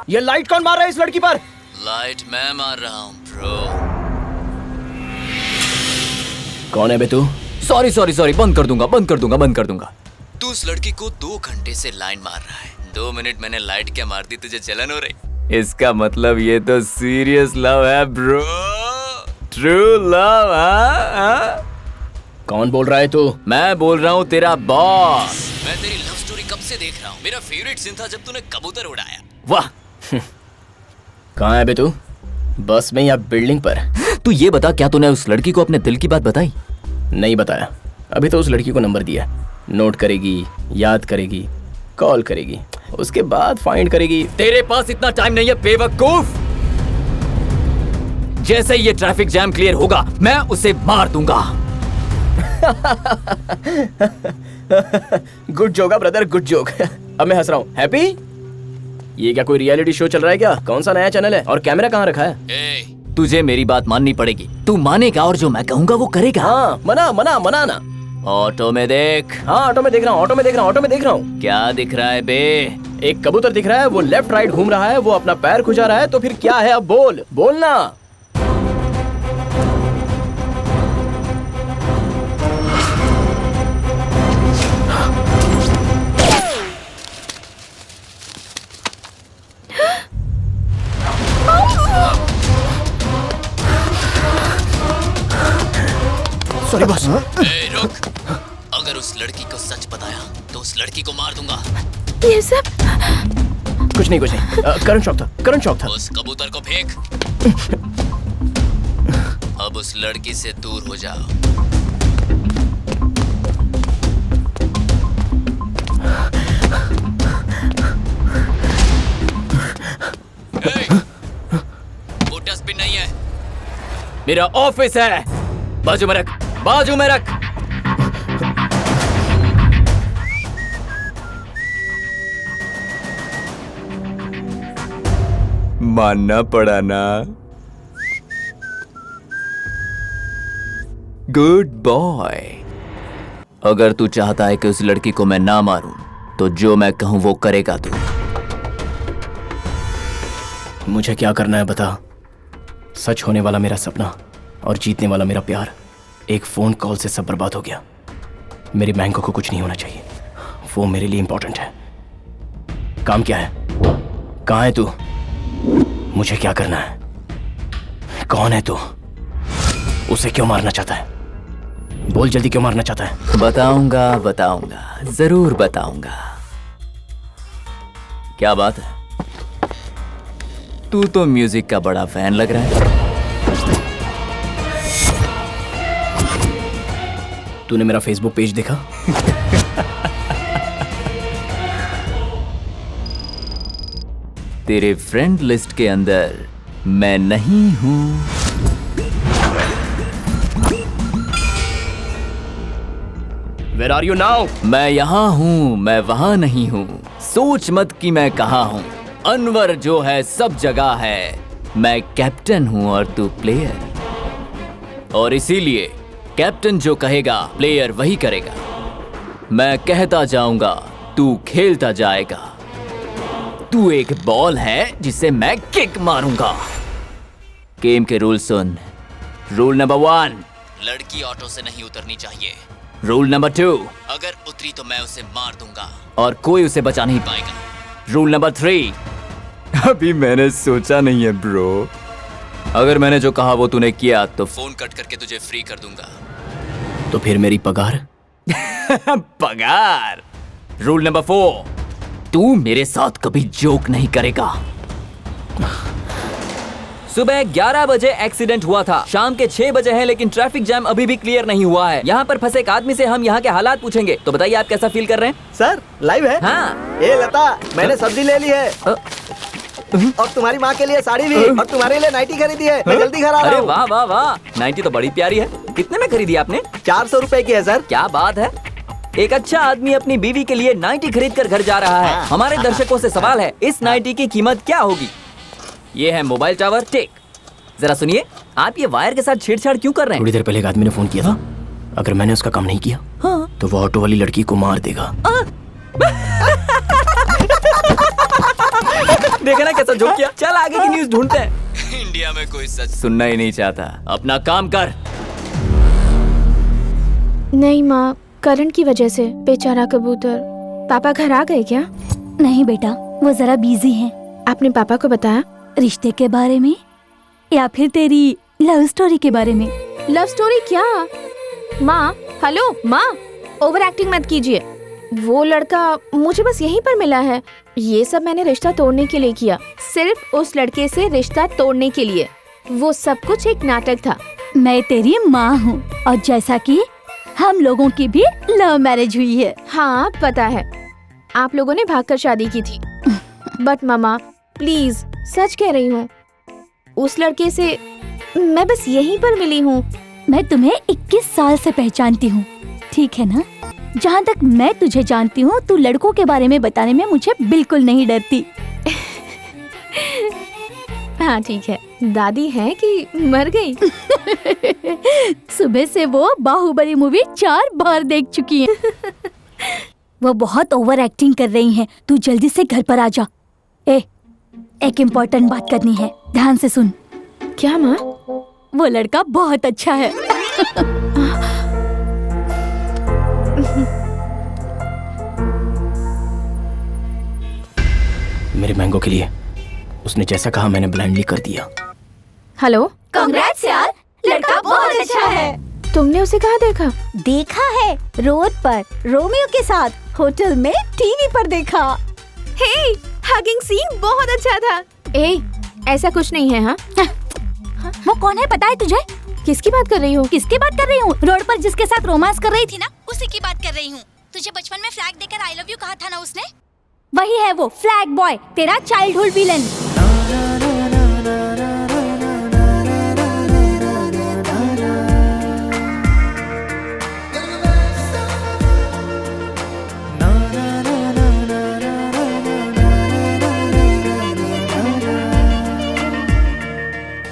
ये लाइट कौन मार रहा है इस लड़की पर? लाइट मैं मार रहा हूँ ब्रो। कौन है बे तू? सॉरी, बंद कर दूंगा। तू उस लड़की को 2 घंटे से लाइन मार रहा है। 2 मिनट मैंने लाइट क्या मार दी, तुझे जलन हो रही? इसका मतलब ये तो सीरियस लव है ब्रो, ट्रू लव। कौन बोल रहा है तू? मैं बोल रहा हूँ तेरा बॉस। मैं तेरी लव स्टोरी कब से देख रहा हूँ। मेरा फेवरेट सीन था जब तूने कबूतर उड़ाया। वाह। कहाँ है बे तू? बस में या बिल्डिंग पर? तू ये बता, क्या तूने उस लड़की को अपने दिल की बात बताई? नहीं बताया। अभी तो उस लड़की को नंबर दिया, नोट करेगी, याद करेगी, कॉल करेगी, उसके बाद फाइंड करेगी। तेरे पास इतना टाइम नहीं है बेवकूफ। जैसे ये ट्रैफिक जैम क्लियर होगा मैं उसे मार दूंगा। Good joke brother, good joke. अब मैं हंस रहा हूँ। हैप्पी? ये क्या कोई रियलिटी शो चल रहा है क्या? कौन सा नया चैनल है और कैमरा कहाँ रखा है? तुझे मेरी बात माननी पड़ेगी। तू मानेगा और जो मैं कहूँगा वो करेगा। हाँ, मना मना मना ना। ऑटो में देख। हाँ, ऑटो में देख रहा हूँ, ऑटो में देख रहा हूँ, ऑटो में देख रहा हूँ। क्या दिख रहा है बे? एक कबूतर दिख रहा है, वो लेफ्ट राइट घूम रहा है, वो अपना पैर खुजा रहा है। तो फिर क्या है, अब बोल, बोलना। Sorry boss. रुक, अगर उस लड़की को सच बताया तो उस लड़की को मार दूंगा। ये सब कुछ नहीं, कुछ नहीं। करंट शॉक था। उस कबूतर को फेंक। अब उस लड़की से दूर हो जाओ। वो डस्टबिन नहीं है, मेरा ऑफिस है। बाजू में रख, बाजू में रख। मानना पड़ा ना। Good boy. अगर तू चाहता है कि उस लड़की को मैं ना मारूं, तो जो मैं कहूं वो करेगा तू। मुझे क्या करना है बता। सच होने वाला मेरा सपना और जीतने वाला मेरा प्यार एक फोन कॉल से सब बर्बाद हो गया। मेरी मैंगो को कुछ नहीं होना चाहिए, वो मेरे लिए इंपॉर्टेंट है। काम क्या है, कहाँ है तू, मुझे क्या करना है, कौन है तू, उसे क्यों मारना चाहता है, बोल जल्दी, क्यों मारना चाहता है। बताऊंगा, जरूर बताऊंगा। क्या बात है, तू तो म्यूजिक का बड़ा फैन लग रहा है। तूने मेरा फेसबुक पेज देखा? तेरे फ्रेंड लिस्ट के अंदर मैं नहीं हूं। Where are you now? मैं यहां हूं, मैं वहां नहीं हूं। सोच मत कि मैं कहां हूं। अनवर जो है सब जगह है। मैं कैप्टन हूं और तू प्लेयर, और इसीलिए कैप्टन जो कहेगा प्लेयर वही करेगा। मैं कहता जाऊंगा, तू खेलता जाएगा। तू एक बॉल है जिसे मैं किक मारूंगा। गेम के रूल सुन। रूल नंबर 1, लड़की ऑटो से नहीं उतरनी चाहिए। रूल नंबर 2, अगर उतरी तो मैं उसे मार दूंगा और कोई उसे बचा नहीं पाएगा। रूल नंबर 3, अभी मैंने सोचा नहीं है ब्रो। अगर मैंने जो कहा वो तूने किया तो फोन कट करके तुझे फ्री कर दूंगा। तो फिर मेरी पगार? पगार। रूल नंबर 4, तू मेरे साथ कभी जोक नहीं करेगा। सुबह 11 बजे एक्सीडेंट हुआ था, शाम के 6 बजे है, लेकिन ट्रैफिक जैम अभी भी क्लियर नहीं हुआ है। यहाँ पर फंसे एक आदमी से हम यहाँ के हालात पूछेंगे। तो बताइए आप कैसा फील कर रहे हैं? सर लाइव है? हाँ। ए लता, मैंने सब्जी ले ली है और तुम्हारी माँ के लिए साड़ी भी और तुम्हारे लिए नाइटी खरीदी है। मैं जल्दी घर आ रहा अरे हूँ। वाह वाह वाह, नाइटी तो बड़ी प्यारी है। कितने में खरीदी आपने? 400 रुपए की है सर। क्या बात है, एक अच्छा आदमी अपनी बीवी के लिए नाइटी खरीद कर घर जा रहा है। हमारे दर्शकों से सवाल है, इस नाइटी की कीमत क्या होगी? ये है मोबाइल टावर टेक। जरा सुनिए, आप ये वायर के साथ छेड़छाड़ क्यों कर रहे हैं? थोड़ी देर पहले एक आदमी ने फोन किया था, अगर मैंने उसका काम नहीं किया तो वो ऑटो वाली लड़की को मार देगा। देखा ना कैसा जोक किया। चल आगे की न्यूज़ ढूंढते हैं। इंडिया में कोई सच सुनना ही नहीं चाहता। अपना काम कर। नहीं माँ, करंट की वजह से बेचारा कबूतर। पापा घर आ गए क्या? नहीं बेटा, वो जरा बिजी हैं। आपने पापा को बताया? रिश्ते के बारे में या फिर तेरी लव स्टोरी के बारे में? लव स्टोरी क्या? माँ, हेलो माँ, ओवर एक्टिंग मत कीजिए। वो लड़का मुझे बस यहीं पर मिला है। ये सब मैंने रिश्ता तोड़ने के लिए किया, सिर्फ उस लड़के से रिश्ता तोड़ने के लिए। वो सब कुछ एक नाटक था। मैं तेरी माँ हूँ और जैसा कि हम लोगों की भी लव मैरिज हुई है। हाँ पता है, आप लोगों ने भागकर शादी की थी। बट मामा प्लीज, सच कह रही हूँ, उस लड़के से मैं बस यहीं पर मिली हूँ। मैं तुम्हें 21 साल से पहचानती हूँ, ठीक है ना? जहाँ तक मैं तुझे जानती हूँ, तू लड़कों के बारे में बताने में मुझे बिल्कुल नहीं डरती। हाँ ठीक है। दादी है कि मर गई? सुबह से वो बाहुबली मूवी 4 बार देख चुकी है। वो बहुत ओवर एक्टिंग कर रही हैं। तू जल्दी से घर पर आ जा। एक इम्पोर्टेंट बात करनी है, ध्यान से सुन। क्या माँ? वो लड़का बहुत अच्छा है। मेरे मैंगो के लिए उसने जैसा कहा मैंने ब्लाइंडली कर दिया। हेलो, कांग्रेट्स यार, लड़का बहुत अच्छा है। तुमने उसे कहाँ देखा? देखा है रोड पर, रोमियो के साथ, होटल में, टीवी पर देखा। हे, हगिंग सीन बहुत अच्छा था। ऐसा कुछ नहीं है। हाँ, वो कौन है पता है तुझे? किसकी बात कर रही हो? किसकी बात कर रही हूँ? रोड पर जिसके साथ रोमांस कर रही थी ना, उसी की बात कर रही हूँ। तुझे बचपन में फ्लैग देकर आई लव यू कहा था ना उसने? वही है वो फ्लैग बॉय, तेरा चाइल्डहुड विलन।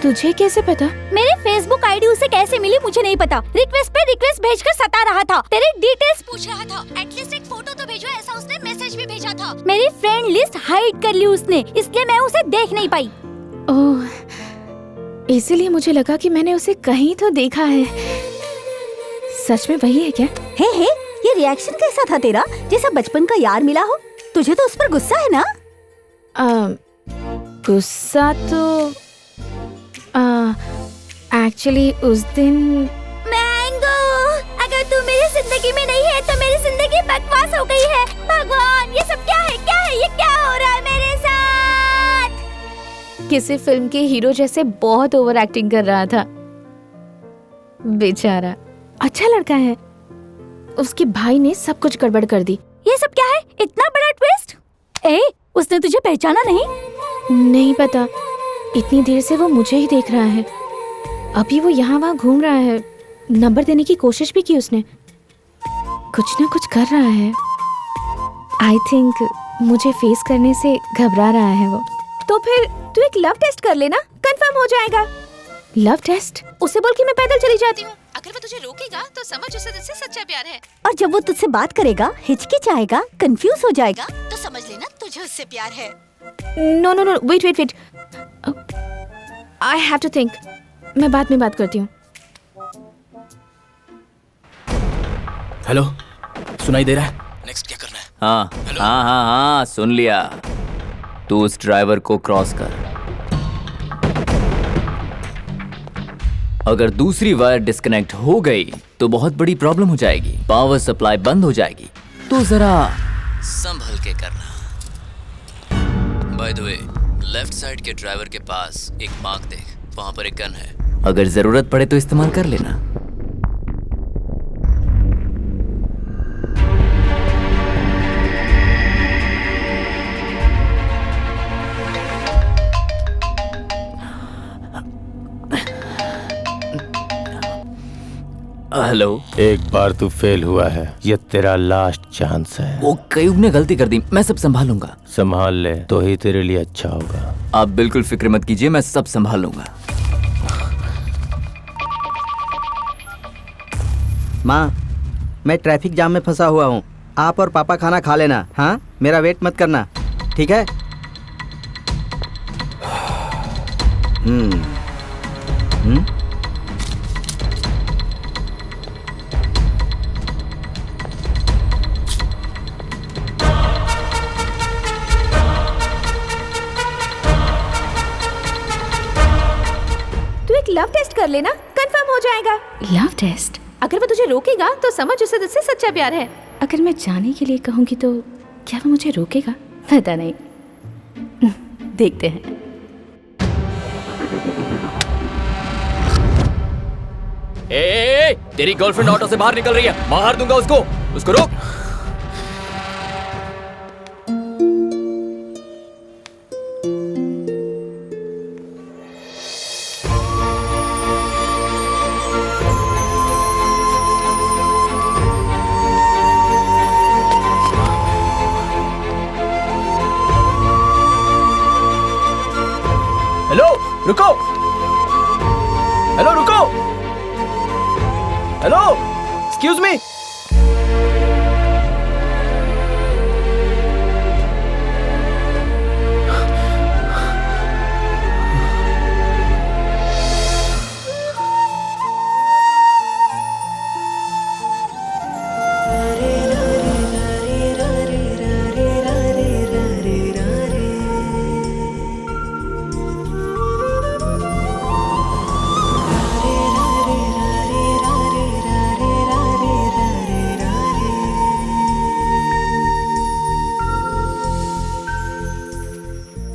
तुझे कैसे पता? मेरे फेसबुक आईडी उसे कैसे मिली मुझे नहीं पता। रिक्वेस्ट पे रिक्वेस्ट भेजकर सता रहा था, तेरे डिटेल्स पूछ रहा था। एटलीस्ट एक फोटो तो भेजो, ऐसा उसने मैसेज भी भेजा था। मेरी फ्रेंड लिस्ट हाइड कर ली उसने, इसलिए मैं उसे देख नहीं पाई। ओह, इसीलिए मुझे लगा कि मैंने उसे कहीं तो देखा है। सच में वही है क्या? हे, ये रिएक्शन कैसा था तेरा? जैसा बचपन का यार मिला हो। तुझे तो उस पर गुस्सा है ना? गुस्सा तो एक्चुअली उस दिन। मैंगो, अगर तू मेरी जिंदगी में नहीं है तो मेरी जिंदगी बकवास हो गई है। भगवान, ये सब क्या है? क्या है ये? क्या हो रहा है मेरे साथ? किसी फिल्म के हीरो जैसे बहुत ओवर एक्टिंग कर रहा था। बेचारा, अच्छा लड़का है। उसके भाई ने सब कुछ गड़बड़ कर दी। ये सब क्या है? इतना बड़ा ट्विस्ट? उसने तुझे पहचाना नहीं? नहीं पता, इतनी देर से वो मुझे ही देख रहा है। अभी वो यहाँ वहाँ घूम रहा है। नंबर देने की कोशिश भी की उसने। कुछ ना कुछ कर रहा है। आई थिंक मुझे फेस करने से घबरा रहा है वो। तो फिर तू एक लव टेस्ट कर लेना, कंफर्म हो जाएगा। Love test? उसे बोल कि मैं पैदल चली जाती हूँ। अगर वो तुझे रोकेगा तो समझ उसे तुझसे सच्चा प्यार है। और जब वो तुझसे बात करेगा, हिचकिचाएगा, कंफ्यूज हो जाएगा, तो समझ लेना तुझे उससे प्यार है। No, wait. I have to think. मैं बाद में बात करती हूँ। हेलो, सुनाई दे रहा है? नेक्स्ट क्या करना है? हाँ, सुन लिया। तू उस ड्राइवर को क्रॉस कर। अगर दूसरी वायर डिस्कनेक्ट हो गई तो बहुत बड़ी प्रॉब्लम हो जाएगी। पावर सप्लाई बंद हो जाएगी। तो जरा संभल के करना। By the way, left side के ड्राइवर के पास एक मार्क देख, वहां पर एक गन है। अगर जरूरत पड़े तो इस्तेमाल कर लेना। हेलो, एक बार तू फेल हुआ है, ये तेरा लास्ट चांस है। वो कयूब ने गलती कर दी, मैं सब संभालूंगा। संभाल ले तो ही तेरे लिए अच्छा होगा। आप बिल्कुल फिक्र मत कीजिए, मैं सब संभाल लूंगा। माँ, मैं ट्रैफिक जाम में फंसा हुआ हूँ। आप और पापा खाना खा लेना। हाँ, मेरा वेट मत करना, ठीक है? तू एक लव टेस्ट कर लेना, कंफर्म हो जाएगा। Love test? अगर वो तुझे रोकेगा तो समझ उसे तुझसे सच्चा प्यार है। अगर मैं जाने के लिए कहूंगी तो क्या वो मुझे रोकेगा? पता नहीं, देखते हैं। तेरी गर्लफ्रेंड ऑटो से बाहर निकल रही है, मार दूंगा उसको रोक। हेलो, रुको, हेलो रुको, हेलो, एक्सक्यूज मी।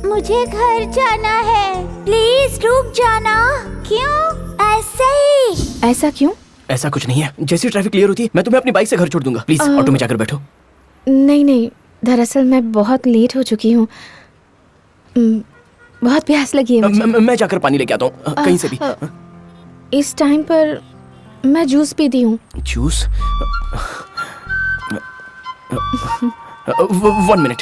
मुझे घर जाना है, प्लीज रुक जाना। क्यों ऐसे ही? ऐसा क्यों? ऐसा कुछ नहीं है, जैसी ट्रैफिक क्लियर होती है मैं तुम्हें अपनी बाइक से घर छोड़ दूंगा। प्लीज ऑटो में जाकर बैठो। नहीं नहीं, दरअसल मैं बहुत लेट हो चुकी हूँ, बहुत प्यास लगी है मुझे। मैं जाकर पानी लेके आता हूँ कहीं से भी। इस टाइम पर मैं जूस पीती हूँ। Juice? 1 minute.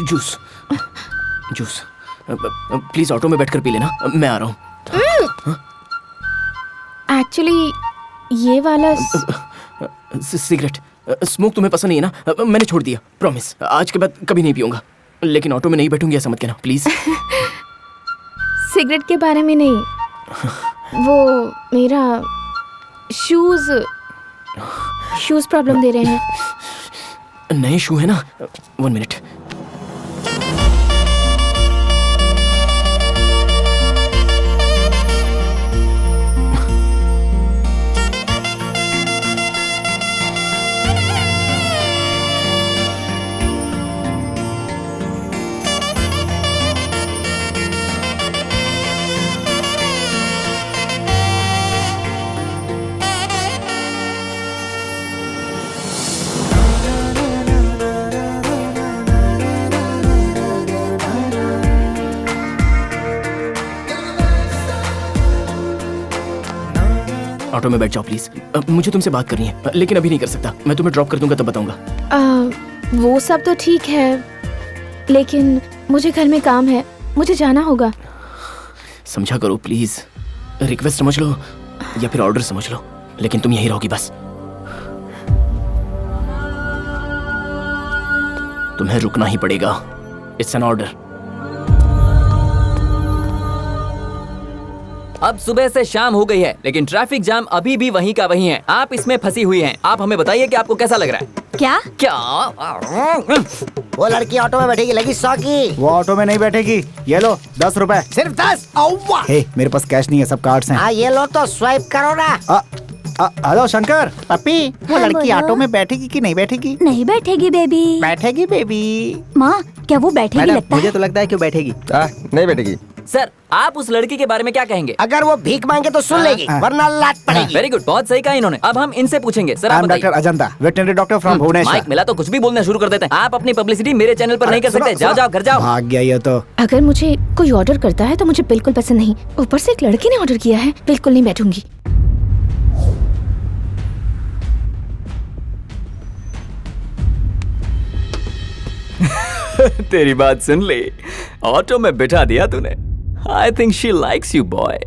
Juice juice please auto में बैठकर पी लेना, मैं आ रहा हूँ। एक्चुअली ये वाला सिगरेट स्मोक तुम्हें पसंद नहीं है ना? मैंने छोड़ दिया, प्रॉमिस। आज के बाद कभी नहीं पीऊंगा, लेकिन ऑटो में नहीं बैठूंगी ऐसा मत कहना प्लीज। सिगरेट के बारे में नहीं, वो मेरा शूज प्रॉब्लम दे रहे हैं। नए शू है ना? 1 मिनट। ऑटो में बैठ जाओ प्लीज, मुझे तुमसे बात करनी है, लेकिन अभी नहीं कर सकता। मैं तुम्हें ड्रॉप कर दूंगा तब बताऊंगा। वो सब तो ठीक है, लेकिन मुझे घर में काम है, मुझे जाना होगा। समझा करो प्लीज, रिक्वेस्ट समझ लो या फिर ऑर्डर समझ लो, लेकिन तुम यहीं रहोगी बस। तुम्हें रुकना ही पड़ेगा, इट्स एन ऑर्डर। अब सुबह से शाम हो गई है, लेकिन ट्रैफिक जाम अभी भी वहीं का वहीं है। आप इसमें फंसी हुई हैं। आप हमें बताइए कि आपको कैसा लग रहा है? क्या? वो लड़की ऑटो में बैठेगी, लगी 100 की। वो ऑटो में नहीं बैठेगी। ये लो 10 रुपए। सिर्फ 10? हे, मेरे पास कैश नहीं है, सब कार्ड्स हैं। हाँ ये लो तो स्वाइप करो ना। हेलो शंकर। पप्पी, वो हाँ, लड़की बोलो। ऑटो में बैठेगी कि नहीं बैठेगी? नहीं बैठेगी बेबी। बैठेगी बेबी। माँ, क्या वो बैठेगी लगता है? मुझे तो लगता है कि बैठेगी। नहीं बैठेगी। सर, आप उस लड़की के बारे में क्या कहेंगे? अगर वो भीख मांगे तो सुन लेगी, वरना लात पड़ेगी। वेरी गुड, बहुत सही कहा इन्होंने। अब हम इनसे पूछेंगे। सर आप doctor Ajanta, veterinary doctor from Bhubaneswar. Mic मिला तो कुछ भी बोलना शुरू कर देते हैं। आप अपनी पब्लिसिटी मेरे चैनल पर नहीं कर सकते। जाओ जाओ घर जाओ। भाग गया ये तो। अगर मुझे कोई ऑर्डर करता है तो मुझे बिल्कुल पसंद नहीं, ऊपर से एक लड़की ने ऑर्डर किया है, बिल्कुल नहीं बैठूंगी। तेरी बात सुन ली, ऑटो में बिठा दिया तूने। I think she likes you boy.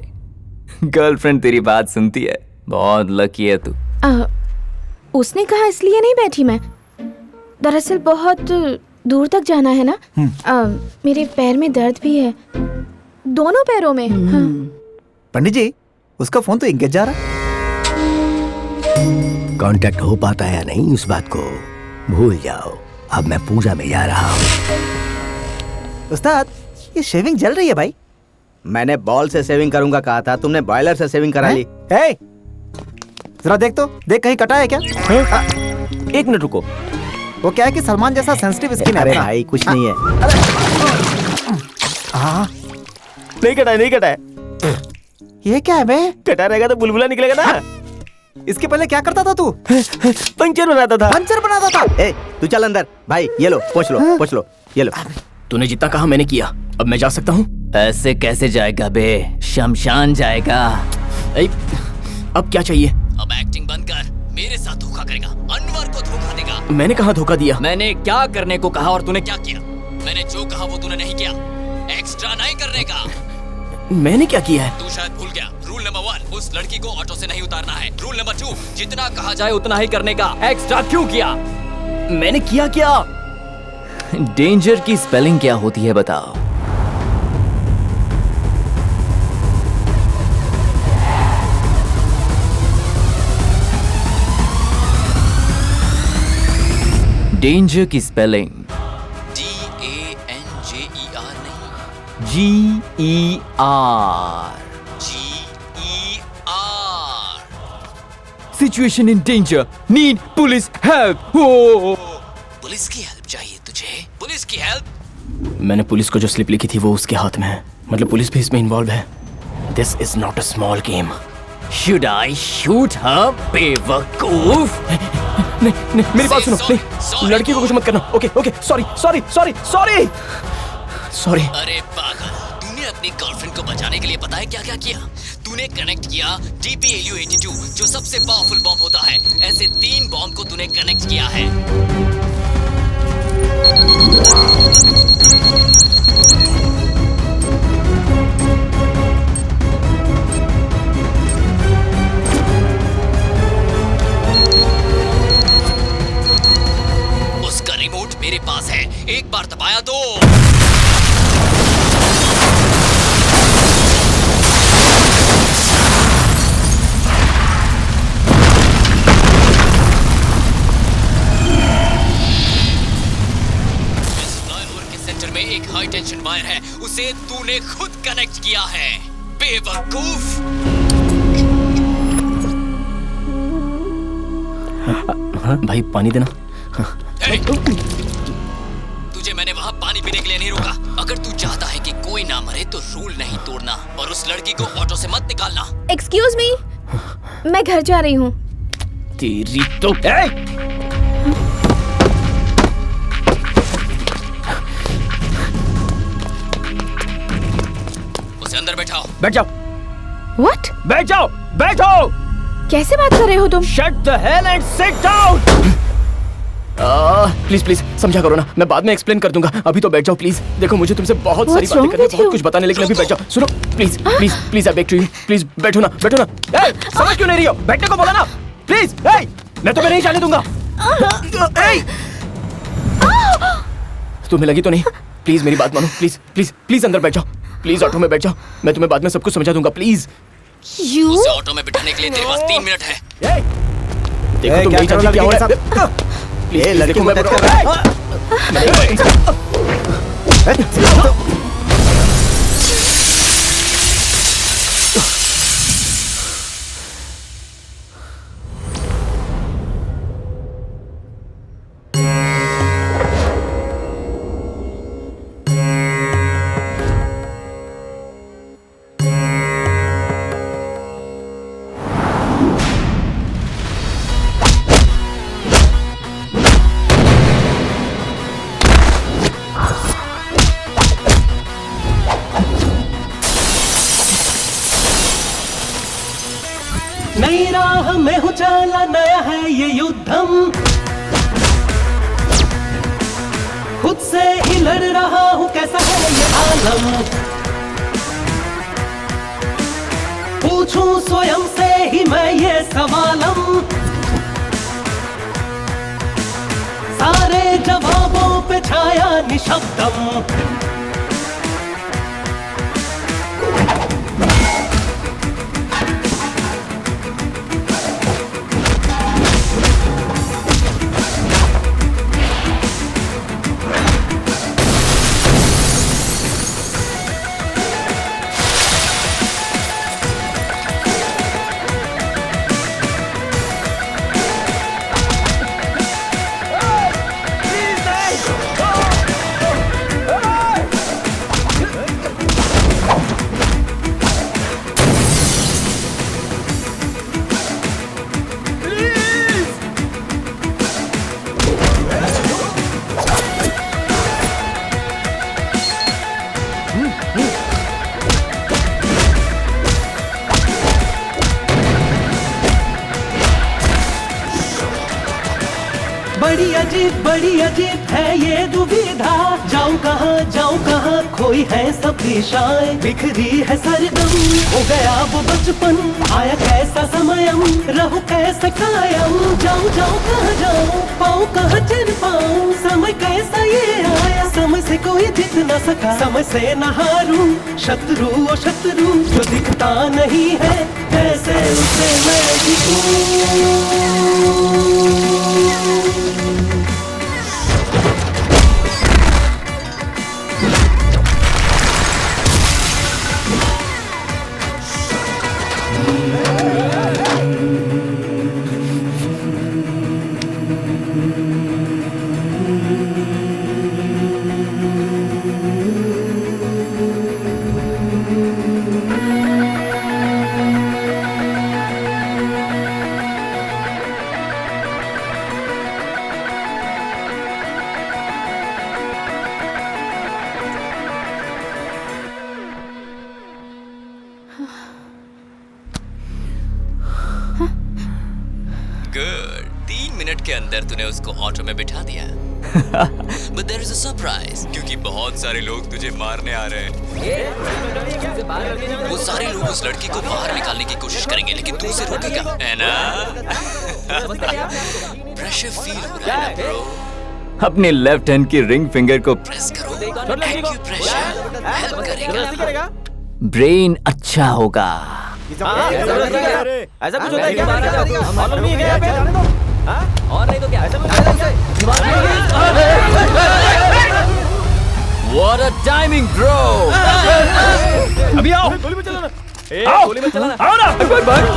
Girlfriend तेरी बात सुनती है, बहुत लकी है तू। उसने कहा इसलिए नहीं बैठी मैं, दरअसल बहुत दूर तक जाना है ना। मेरे पैर में दर्द भी है, दोनों पैरों में। हाँ। पंडित जी, उसका फोन तो इंगेज जा रहा। कांटेक्ट हो पाता है या नहीं उस बात को भूल जाओ। अब मैं पूजा में जा रहा हूँ। उस्ताद, ये शेविंग जल रही है भाई। मैंने बॉल से सेविंग करूंगा कहा था, तुमने बॉयलर से सेविंग करा ली। ए, जरा देख तो, देख कहीं कटा है क्या? 1 मिनट रुको। वो क्या है कि सलमान जैसा सेंसिटिव स्किन है। अरे भाई कुछ नहीं है। नहीं कटा है, नहीं कटा है। ये क्या है बे? कटा रहेगा तो बुलबुला निकलेगा ना। इसके पहले क्या करता था तू? पंचर बनाता था। पंचर बनाता था? ए, तू चल अंदर। भाई ये लो, पोंछ लो, पोंछ लो, ये लो। तूने जितना कहा मैंने किया, अब मैं जा सकता हूँ? ऐसे कैसे जाएगा बे? शमशान जाएगा। अब क्या चाहिए? अब एक्टिंग बंद कर, मेरे साथ धोखा करेगा, अनवर को धोखा देगा। मैंने कहाँ धोखा दिया? मैंने क्या करने को कहा और तूने क्या किया? मैंने जो कहा वो तूने नहीं किया। एक्स्ट्रा नहीं करने का। मैंने क्या किया है? तू शायद भूल गया। रूल नंबर 1, उस लड़की को ऑटो से नहीं उतारना है। रूल नंबर 2, जितना कहा जाए उतना ही करने का। एक्स्ट्रा क्यों किया? मैंने किया क्या? डेंजर की स्पेलिंग क्या होती है बताओ? डेंजर की स्पेलिंग DANGER नहीं, GER। Situation in danger, need police help. Police की हेल्प चाहिए तुझे? पुलिस की हेल्प? मैंने पुलिस को जो स्लिप लिखी थी वो उसके हाथ में है। मतलब पुलिस भी इसमें इन्वॉल्व है। This is not a small game. Should I shoot her बेवकूफ? नहीं, मेरी बात सुनो। नहीं, लड़की को कुछ मत करना। Okay, sorry. अरे पागल, तूने अपनी गर्लफ्रेंड को बचाने के लिए पता है क्या क्या किया? तूने कनेक्ट किया DPLU-82, जो सबसे पावरफुल बॉम्ब होता है। ऐसे 3 बॉम्ब को तूने कनेक्ट किया है। उसका रिमोट मेरे पास है, एक बार दबाया तो में एक हाई टेंशन वायर है, उसे तूने खुद कनेक्ट किया है, बेवकूफ। भाई पानी देना। तुझे मैंने वहाँ पानी पीने के लिए नहीं रोका। अगर तू चाहता है कि कोई ना मरे तो रूल नहीं तोड़ना और उस लड़की को ऑटो से मत निकालना। एक्सक्यूज मी, मैं घर जा रही हूँ। तेरी तो अंदर बैठाओ। बैठ जाओ। What? बैठो। कैसे बात कर रहे हो तुम? Shut the hell and sit down. Please समझा करो ना, मैं बाद में एक्सप्लेन कर दूंगा। अभी तो बैठ जाओ प्लीज। देखो मुझे तुमसे बहुत सारी बातें करनी है, बहुत कुछ बताने, लेकिन अभी बैठ जाओ। सुनो please I beg to you, please बैठो ना। समझ क्यों नहीं रही हो? बैठने को बोला ना, प्लीज। मैं तुम्हें नहीं जाने दूंगा। तुम्हें लगी तो नहीं? प्लीज मेरी बात मानो, प्लीज अंदर बैठ जाओ। प्लीज ऑटो में बैठ जाओ, मैं तुम्हें बाद में सब कुछ समझा दूंगा। प्लीज। उसे ऑटो में बिठाने के लिए तेरे पास 3 मिनट है। देखो तुम नहीं जानती क्या हो रहा है। प्लीज लड़की को मदद कर रहा है। नई राह में हूँ चला, नया है ये युद्धम। खुद से ही लड़ रहा हूँ, कैसा है ये आलम। पूछूं स्वयं से ही मैं ये सवालम। सारे जवाबों पे छाया निशब्दम। अजीब बड़ी अजीब है ये दुविधा, जाऊं कहाँ खोई है सब दिशाएं, बिखरी है सरगम, हो गया वो बचपन, आया कैसा समयम, रहूं कैसे कायम, जाऊं कहाँ जाऊं, पाऊं कहाँ चल पाऊं, समय कैसा ये आया, समय से कोई जीत न सका, समय से न हारूं, शत्रु ओ शत्रु जो दिखता नहीं है, कैसे उसे मैं जीतूं। गुड, 3 मिनट के अंदर तूने उसको ऑटो में बिठा दिया। But there is a surprise, क्योंकि बहुत सारे लोग तुझे मारने आ रहे हैं। वो सारे लोग उस लड़की को बाहर निकालने की कोशिश करेंगे, लेकिन तू उसे रोकेगा, है ना? प्रेशर फील हो रहा है ब्रो। अपने लेफ्ट हैंड की रिंग फिंगर को प्रेस करो, एक्यूप्रेशर हेल्प करेगा, ब्रेन अच्छा होगा। ऐसा कुछ होता है क्या? हम मालूम नहीं है क्या? और नहीं तो क्या? What a timing, bro! अभी आओ। गोली मत चलाना। गोली मत चलाना। आओ ना।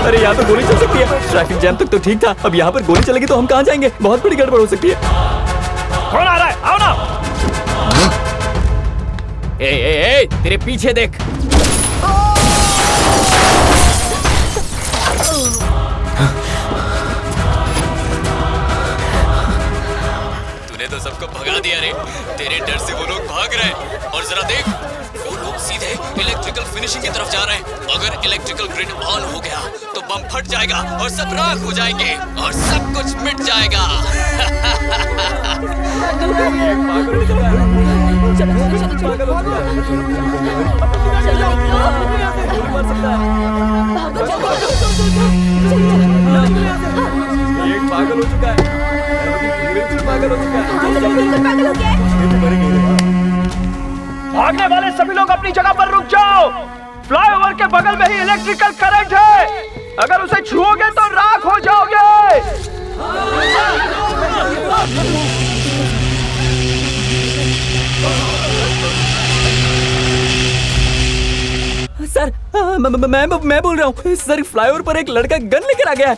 अरे यहाँ पर गोली चल सकती है। ट्रैफिक जैम तक तो ठीक था, अब यहाँ पर गोली चलेगी तो हम कहाँ जाएंगे? बहुत बड़ी गड़बड़ हो सकती है। कौन आ रहा है? आओ ना। ए, तेरे पीछे देख। तूने तो सबको भगा दिया रे। तेरे डर से वो लोग भाग रहे हैं। और जरा देख, वो लोग सीधे इलेक्ट्रिकल फिनिशिंग की तरफ जा रहे हैं। अगर इलेक्ट्रिकल ग्रिड ऑन हो गया तो बम फट जाएगा और सब राख हो जाएंगे और सब कुछ मिट जाएगा। एक पागल हो चुका है। पागल हो चुका है। भागने वाले सभी लोग अपनी जगह पर रुक जाओ। फ्लाईओवर के बगल में ही इलेक्ट्रिकल करंट है, अगर उसे छुओगे तो राख हो जाओगे। सर, मैं बोल रहा हूँ सर, फ्लाईओवर पर एक लड़का गन लेकर आ गया है।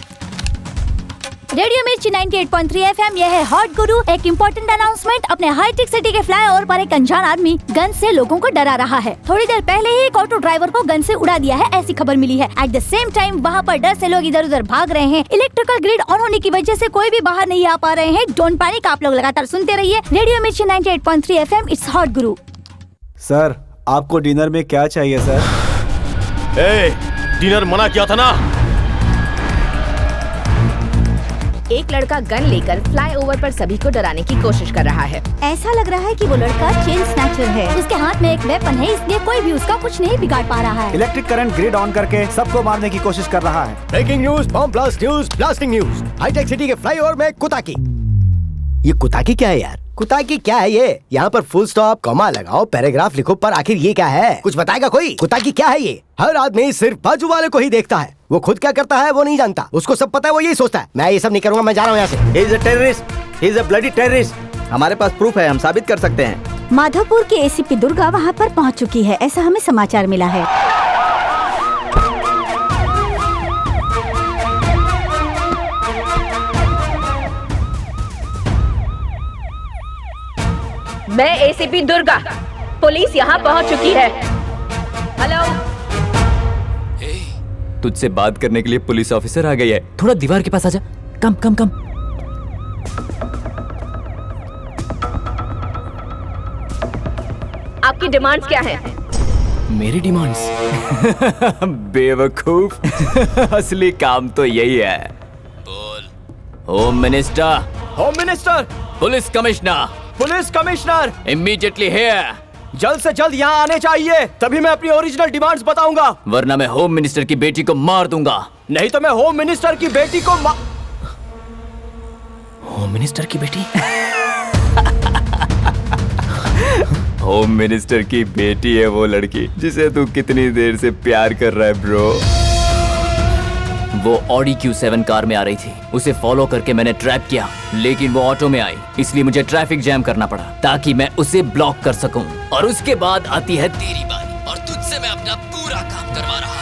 रेडियो मिर्ची 98.3 FM, यह है हॉट गुरु। एक इम्पोर्टेंट अनाउंसमेंट, अपने हाईटेक सिटी के फ्लाईओवर पर एक अनजान आदमी गन से लोगों को डरा रहा है। थोड़ी देर पहले ही एक ऑटो ड्राइवर को गन से उड़ा दिया है, ऐसी खबर मिली है। एट द सेम टाइम वहाँ पर डर से लोग इधर उधर भाग रहे हैं। इलेक्ट्रिकल ग्रिड ऑन होने की वजह से कोई भी बाहर नहीं आ पा रहे हैं। डोंट पैनिक, आप लोग लगातार सुनते रहिए रेडियो मिर्ची 98.3 FM, it's hot Guru. Sir, आपको डिनर में क्या चाहिए सर? डिनर मना किया था ना। एक लड़का गन लेकर फ्लाईओवर पर सभी को डराने की कोशिश कर रहा है। ऐसा लग रहा है कि वो लड़का चेन स्नैचर है। उसके हाथ में एक वेपन है, इसलिए कोई भी उसका कुछ नहीं बिगाड़ पा रहा है। इलेक्ट्रिक करंट ग्रिड ऑन करके सबको मारने की कोशिश कर रहा है। Breaking news, bomb blast news, blasting news. हाईटेक सिटी के फ्लाईओवर में कुताकी। ये कुताकी क्या है यार? कुताकी क्या है ये? यहाँ पर फुल स्टॉप, कॉमा लगाओ, पैराग्राफ लिखो, पर आखिर ये क्या है? कुछ बताएगा कोई? कुताकी क्या है ये? हर आदमी सिर्फ बाजू वाले को ही देखता है, वो खुद क्या करता है वो नहीं जानता। उसको सब पता है, वो यही सोचता है मैं ये सब नहीं करूंगा, मैं जा रहा हूँ यहाँ से। He is a terrorist. He is a bloody terrorist. हमारे पास प्रूफ है, हम साबित कर सकते हैं। माधोपुर की एसीपी दुर्गा वहाँ पर पहुँच चुकी है, ऐसा हमें समाचार मिला है। मैं एसीपी दुर्गा, पुलिस यहाँ पहुँच चुकी है। हेलो, तुझसे बात करने के लिए पुलिस ऑफिसर आ गई है। थोड़ा दीवार के पास आजा। कम कम कम। आपकी डिमांड्स क्या हैं? मेरी डिमांड्स? बेवकूफ, असली काम तो यही है। बोल। Home minister. Home minister, police commissioner. Police commissioner immediately here. जल्द से जल्द यहाँ आने चाहिए, तभी मैं अपनी ओरिजिनल डिमांड्स बताऊंगा। वरना मैं होम मिनिस्टर की बेटी को मार दूंगा। नहीं तो मैं होम मिनिस्टर की बेटी को होम मिनिस्टर की बेटी? होम मिनिस्टर की बेटी है वो लड़की जिसे तू कितनी देर से प्यार कर रहा है ब्रो। वो ऑडी Q7 कार में आ रही थी, उसे फॉलो करके मैंने ट्रैप किया, लेकिन वो ऑटो में आई, इसलिए मुझे ट्रैफिक जैम करना पड़ा ताकि मैं उसे ब्लॉक कर सकूं। और उसके बाद आती है तेरी बारी और तुझसे मैं अपना पूरा काम करवा रहा हूं।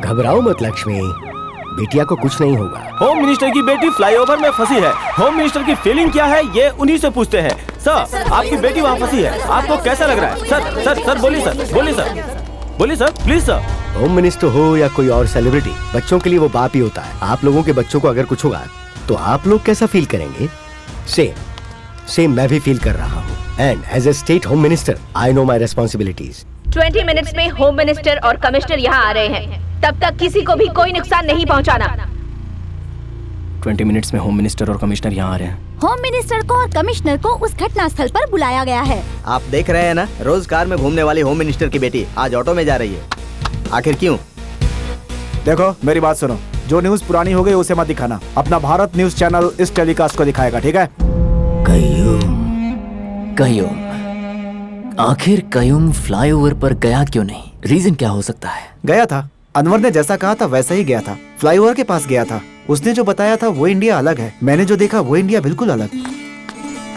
घबराओ मत लक्ष्मी, बिटिया को कुछ नहीं होगा। होम मिनिस्टर की बेटी फ्लाईओवर में फंसी है। होम मिनिस्टर की फीलिंग क्या है ये उन्हीं से पूछते हैं। सर, आपकी बेटी वहाँ फंसी है, आपको कैसा लग रहा है? सर सर सर बोलिए सर, बोलिए सर, बोलिए sir, please sir. Home minister हो या कोई और सेलिब्रिटी, बच्चों के लिए वो बाप ही होता है। आप लोगों के बच्चों को अगर कुछ होगा तो आप लोग कैसा फील करेंगे? सेम मैं भी फील कर रहा हूँ। And as a state home minister I know my responsibilities. 20 minutes में होम मिनिस्टर और कमिश्नर यहाँ आ रहे हैं, तब तक किसी को भी कोई नुकसान नहीं पहुँचाना। 20 मिनट्स में होम मिनिस्टर और कमिश्नर यहाँ आ रहे हैं। होम मिनिस्टर को और कमिश्नर को उस घटना स्थल पर बुलाया गया है। आप देख रहे हैं ना, रोज कार में घूमने वाली होम मिनिस्टर की बेटी आज ऑटो में जा रही है। आखिर क्यों? देखो मेरी बात सुनो, जो न्यूज पुरानी हो गई उसे मत दिखाना। अपना भारत न्यूज चैनल इस टेलीकास्ट को दिखाएगा, ठीक है? कयूम आखिर कयूम फ्लाईओवर पर गया क्यों नहीं? रीजन क्या हो सकता है? गया था, अनवर ने जैसा कहा था वैसा ही गया था। फ्लाईओवर के पास गया था, उसने जो बताया था वो इंडिया अलग है, मैंने जो देखा वो इंडिया बिल्कुल अलग।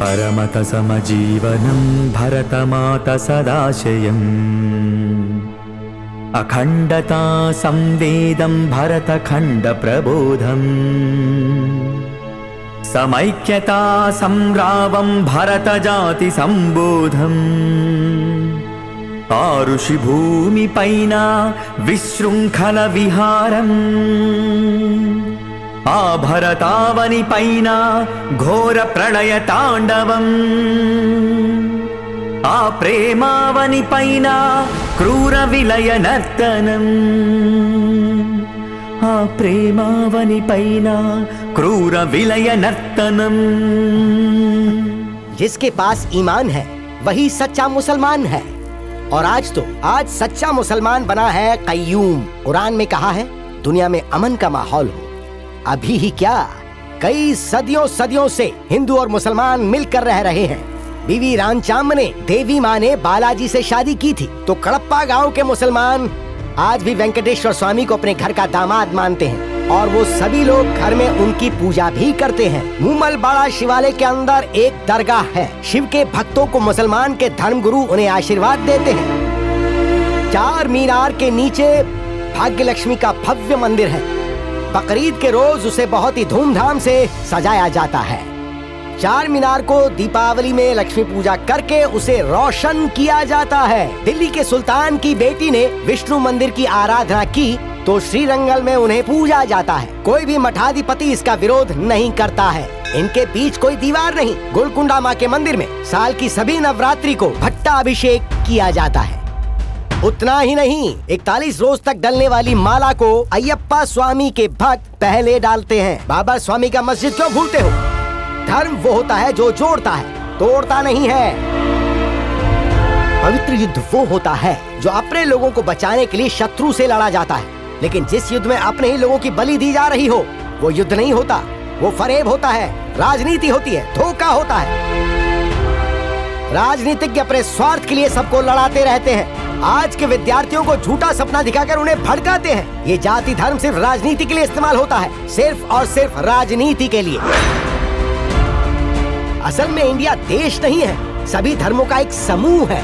परमत समजीवनम भरतमात सदाशयम् अखंडता संवेदं भरतखंड प्रबोधम् समैक्यता संग्रावं भरत जाति संबोधम् आरुषि भूमि पैना विशृंखल विहारम् आभरतावनि पैना घोर प्रलय तांडवम् आ प्रेमावनि पैना क्रूर विलय नर्तनम् आ प्रेमावनि पैना क्रूर विलय नर्तनम्। जिसके पास ईमान है वही सच्चा मुसलमान है, और आज सच्चा मुसलमान बना है कय्यूम। कुरान में कहा है दुनिया में अमन का माहौल हो। अभी ही क्या, कई सदियों से हिंदू और मुसलमान मिलकर रह रहे हैं। बीवी रामचाम ने देवी माँ ने बालाजी से शादी की थी, तो कड़प्पा गांव के मुसलमान आज भी वेंकटेश्वर स्वामी को अपने घर का दामाद मानते हैं, और वो सभी लोग घर में उनकी पूजा भी करते हैं। मूमल बाड़ा शिवालय के अंदर एक दरगाह है। शिव के भक्तों को मुसलमान के धर्मगुरु उन्हें आशीर्वाद देते हैं। 4 मीनार के नीचे भाग्य लक्ष्मी का भव्य मंदिर है। बकरीद के रोज उसे बहुत ही धूमधाम से सजाया जाता है। 4 मीनार को दीपावली में लक्ष्मी पूजा करके उसे रोशन किया जाता है। दिल्ली के सुल्तान की बेटी ने विष्णु मंदिर की आराधना की तो श्रीरंगल में उन्हें पूजा जाता है। कोई भी मठाधिपति इसका विरोध नहीं करता है। इनके बीच कोई दीवार नहीं। गोलकुंडा माँ के मंदिर में साल की सभी नवरात्रि को भट्टा अभिषेक किया जाता है। उतना ही नहीं, 41 रोज तक डलने वाली माला को अयप्पा स्वामी के भक्त पहले डालते हैं। बाबा स्वामी का मस्जिद क्यों भूलते हो? धर्म वो होता है जो जोड़ता है, तोड़ता नहीं है। पवित्र युद्ध वो होता है जो अपने लोगों को बचाने के लिए शत्रु से लड़ा जाता है। लेकिन जिस युद्ध में अपने ही लोगों की बलि दी जा रही हो वो युद्ध नहीं होता, वो फरेब होता है, राजनीति होती है, धोखा होता है। राजनीतिज्ञ अपने स्वार्थ के लिए सबको लड़ाते रहते हैं। आज के विद्यार्थियों को झूठा सपना दिखाकर उन्हें भड़काते हैं। ये जाति धर्म सिर्फ राजनीति के लिए इस्तेमाल होता है, सिर्फ और सिर्फ राजनीति के लिए। असल में इंडिया देश नहीं है, सभी धर्मों का एक समूह है।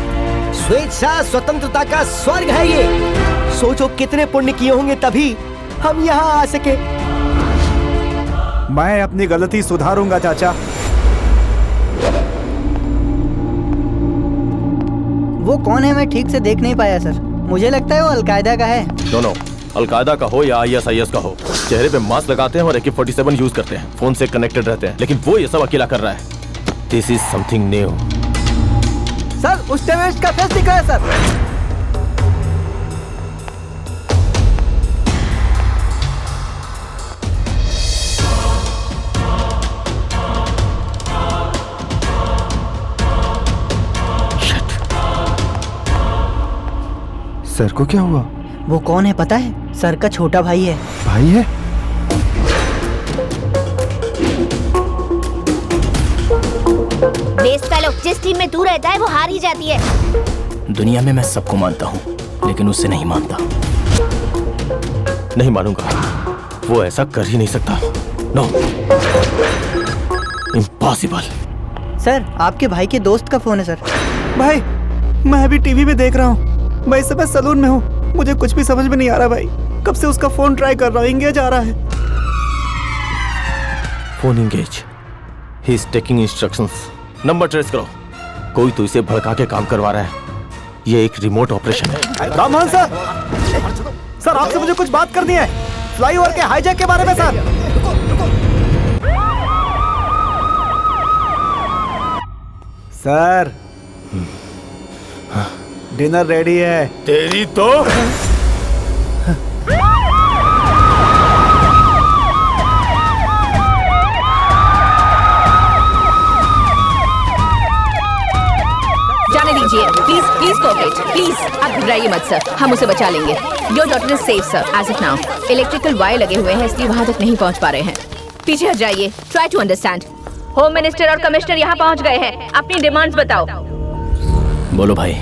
स्वेच्छा स्वतंत्रता का स्वर्ग है ये। सोचो कितने पुण्य किए होंगे तभी हम यहाँ आ सके। मैं अपनी गलती सुधारूंगा चाचा। वो कौन है मैं ठीक से देख नहीं पाया सर। मुझे लगता है वो अलकायदा का है। दोनों, अलकायदा का हो या ISIS का हो, चेहरे पे मास्क लगाते हैं और AK-47 यूज करते हैं, फोन से कनेक्टेड रहते हैं, लेकिन वो ये सब अकेला कर रहा है। This is something new. Sir उस टेररिस्ट का फेस दिख रहा है सर। सर को क्या हुआ? वो कौन है पता है? सर का छोटा भाई है। भाई है? बेस्ट फेलो, जिस टीम में तू रहता है वो हार ही जाती है। दुनिया में मैं सबको मानता हूँ, लेकिन उससे नहीं मानता। नहीं मानूंगा, वो ऐसा कर ही नहीं सकता। No, impossible. सर, आपके भाई के दोस्त का फोन है सर। भाई, मैं अभी टीवी में देख रहा हूँ। मैं इस समय सलून में हूँ, मुझे कुछ भी समझ में नहीं आ रहा भाई। कब से उसका फोन ट्राई कर रहा हूँ, एंगेज आ रहा है। Phone engage. He is taking instructions. Number trace करो। कोई तो इसे भड़का के काम करवा रहा है। ये एक रिमोट ऑपरेशन है। राममोहन सर, सर आपसे मुझे कुछ बात करनी है, फ्लाईओवर के हाईजैक के बारे में सर। सर, डिनर रेडी है। तेरी तो जाने दीजिए, प्लीज प्लीज कोऑपरेट, प्लीज। आप घबराइए मत सर, हम उसे बचा लेंगे। Your daughter is safe sir, as of now. Electrical wire लगे हुए हैं, इसलिए वहां तक नहीं पहुंच पा रहे हैं। पीछे हट जाइए, try to understand. Home minister और कमिश्नर यहाँ पहुंच गए हैं, अपनी डिमांड्स बताओ। बोलो भाई,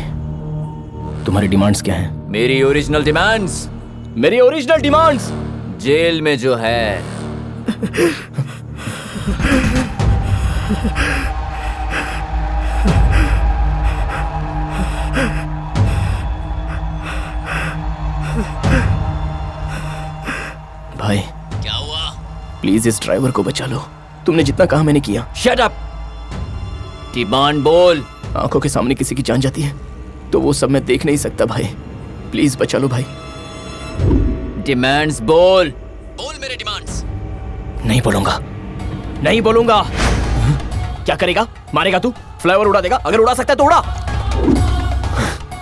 तुम्हारी डिमांड्स क्या हैं? मेरी ओरिजिनल डिमांड्स। मेरी ओरिजिनल डिमांड्स जेल में जो है। भाई क्या हुआ? प्लीज इस ड्राइवर को बचा लो। तुमने जितना कहा मैंने किया। Shut up. डिमांड बोल। आंखों के सामने किसी की जान जाती है तो वो सब मैं देख नहीं सकता भाई। प्लीज बचा लो भाई। डिमांड्स बोल। बोल मेरे डिमांड्स। नहीं बोलूंगा, नहीं बोलूंगा। क्या करेगा? मारेगा तू? फ्लाईओवर उड़ा देगा? अगर उड़ा सकता है तो उड़ा।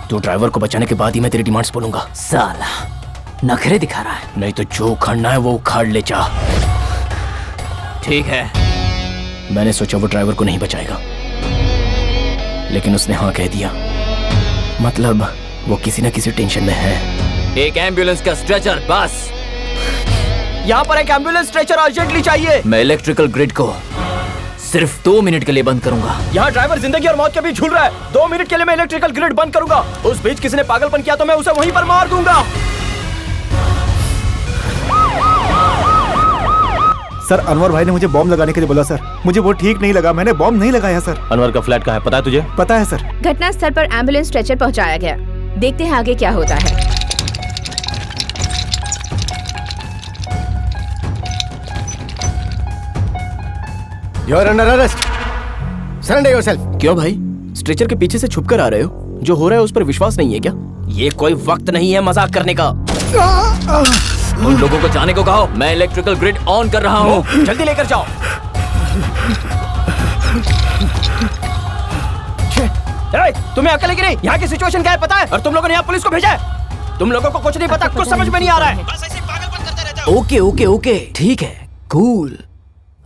तो ड्राइवर को बचाने के बाद ही मैं तेरी डिमांड्स बोलूंगा। साला नखरे दिखा रहा है। नहीं तो जो उखाड़ना है वो उखाड़ ले जा। ठीक है। मैंने सोचा वो ड्राइवर को नहीं बचाएगा, लेकिन उसने हाँ कह दिया। मतलब वो किसी न किसी टेंशन में है। एक एम्बुलेंस का स्ट्रेचर बस। यहाँ पर एक एम्बुलेंस स्ट्रेचर अर्जेंटली चाहिए। मैं इलेक्ट्रिकल ग्रिड को सिर्फ 2 मिनट के लिए बंद करूंगा। यहाँ ड्राइवर जिंदगी और मौत के बीच झूल रहा है। 2 मिनट के लिए मैं इलेक्ट्रिकल ग्रिड बंद करूंगा। उस बीच किसी ने पागलपन किया तो मैं उसे वहीं पर मार दूंगा। सर, अनवर भाई ने मुझे बॉम्ब लगाने के लिए बोला सर। मुझे वो ठीक नहीं लगा, मैंने बॉम्ब नहीं लगाया सर। अनवर का फ्लैट कहाँ है, पता है तुझे? पता है सर। घटना स्थल पर एम्बुलेंस स्ट्रेचर पहुंचाया गया। देखते हैं आगे क्या होता है। You are under arrest. Surrender yourself. क्यों भाई? स्ट्रेचर के पीछे से छुपकर आ रहे हो? जो हो रहा है उस पर विश्वास नहीं है क्या? ये कोई वक्त नहीं है मजाक करने का। उन लोगों को जाने को कहो। मैं इलेक्ट्रिकल ग्रिड ऑन कर रहा हूँ। जल्दी लेकर जाओ। तुम्हें अकल है कि नहीं? यहाँ की सिचुएशन क्या है पता है? और तुम लोगों ने यहाँ पुलिस को भेजा है। तुम लोगों को कुछ नहीं पता, कुछ समझ में नहीं आ रहा है। ओके ओके ओके, ठीक है, कूल।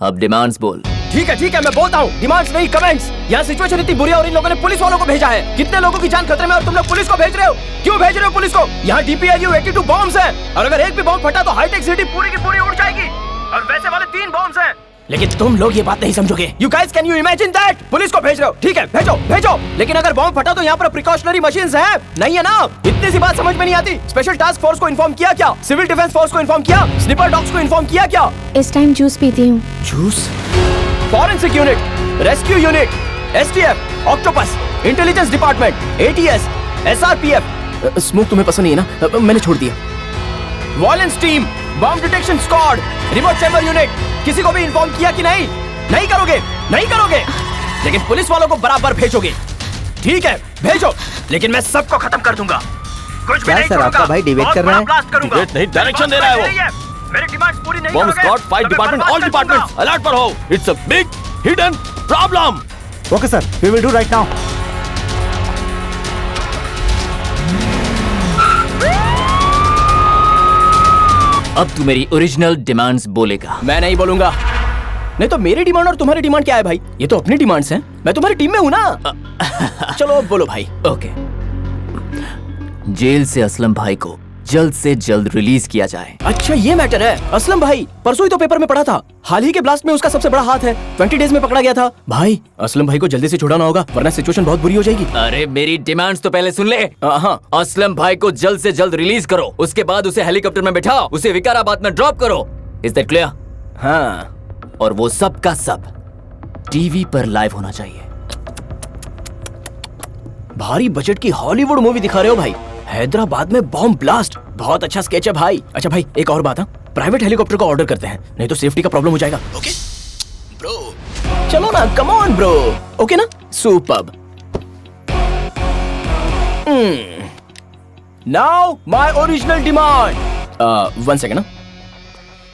अब डिमांड्स बोल। ठीक है, मैं बोलता हूँ। डिमांड्स नहीं, कमेंट्स। यहाँ सिचुएशन इतनी बुरी है और इन लोगों ने पुलिस वालों को भेजा है। कितने लोगों की जान खतरे में और तुम लोग पुलिस को भेज रहे हो? क्यों भेज रहे हो पुलिस को? यहाँ DPRU 82 बॉम्ब्स हैं और अगर एक भी बॉम्ब फटा तो हाईटेक सिटी पूरी की पूरी उड़ जाएगी। और वैसे वाले 3 बॉम्ब्स हैं। लेकिन तुम लोग ये बात नहीं समझोगे। You guys, can you imagine that? Police को भेज रहे हो, ठीक है, भेजो। लेकिन अगर बॉम्ब फटा तो यहाँ पर प्रिकॉशनरी मशीन्स हैं, नहीं है ना? इतनी सी बात समझ में नहीं आती। स्पेशल टास्क फोर्स को इन्फॉर्म किया क्या? सिविल डिफेंस फोर्स को इन्फॉर्म किया? स्निपर डॉग्स को इन्फॉर्म किया क्या? इस टाइम जूस पीती हूँ। Juice? Forensic unit, rescue unit, STF, octopus, intelligence department, ATS, SRPF। Smoke तुम्हें पसंद नहीं है ना? मैंने छोड़ दिया। Violence team, bomb detection squad, remote chamber unit, किसी को भी इन्फॉर्म किया कि नहीं? नहीं करोगे। लेकिन पुलिस वालों को बराबर भेजोगे। ठीक है, भेजो, लेकिन मैं सबको खत्म कर दूंगा। कुछ भी नहीं सर, आपका भाई डिबेट कर रहा है? डिबेट नहीं, डायरेक्शन दे रहा है वो। मेरी डिमांड्स पूरी नहीं बॉम्ब करोगे स्क्वाड, फाइट तो मैं डिपार्टमेंट, बर्बाद ऑल कर डिपार्टमेंट्स दूंगा। अलर्ट पर हो। It's a big hidden problem. Okay sir, we will do right now. अब तू मेरी ओरिजिनल डिमांड्स बोलेगा। मैं नहीं बोलूंगा। नहीं तो मेरी डिमांड और तुम्हारी डिमांड क्या है भाई? ये तो अपनी डिमांड्स हैं। मैं तुम्हारी टीम में हूं ना। चलो अब बोलो भाई। ओके, जेल से असलम भाई को जल्द से जल्द रिलीज किया जाए। अच्छा ये मैटर है। असलम भाई परसों ही तो पेपर में पढ़ा था, हाल ही के ब्लास्ट में उसका सबसे बड़ा हाथ है। 20 डेज में पकड़ा गया था। भाई असलम भाई को जल्दी से छुड़ाना होगा वरना सिचुएशन बहुत बुरी हो जाएगी। अरे मेरी डिमांड्स तो पहले सुन ले। हाँ। असलम भाई को जल्द से जल्द रिलीज करो, उसके बाद उसे हेलीकॉप्टर में बिठाओ, उसे विकाराबाद में ड्रॉप करो। Is that clear? हाँ। और वो सब का सब टीवी पर लाइव होना चाहिए। भारी बजट की हॉलीवुड मूवी दिखा रहे हो भाई। हैदराबाद में बॉम्ब ब्लास्ट, बहुत अच्छा स्केच है भाई। अच्छा भाई एक और बात, प्राइवेट हेलीकॉप्टर का ऑर्डर करते हैं, नहीं तो सेफ्टी का प्रॉब्लम हो जाएगा। ओके ब्रो, चलो ना, कम ऑन ब्रो। ओके ना, superb. Now my original demand. 1 second ना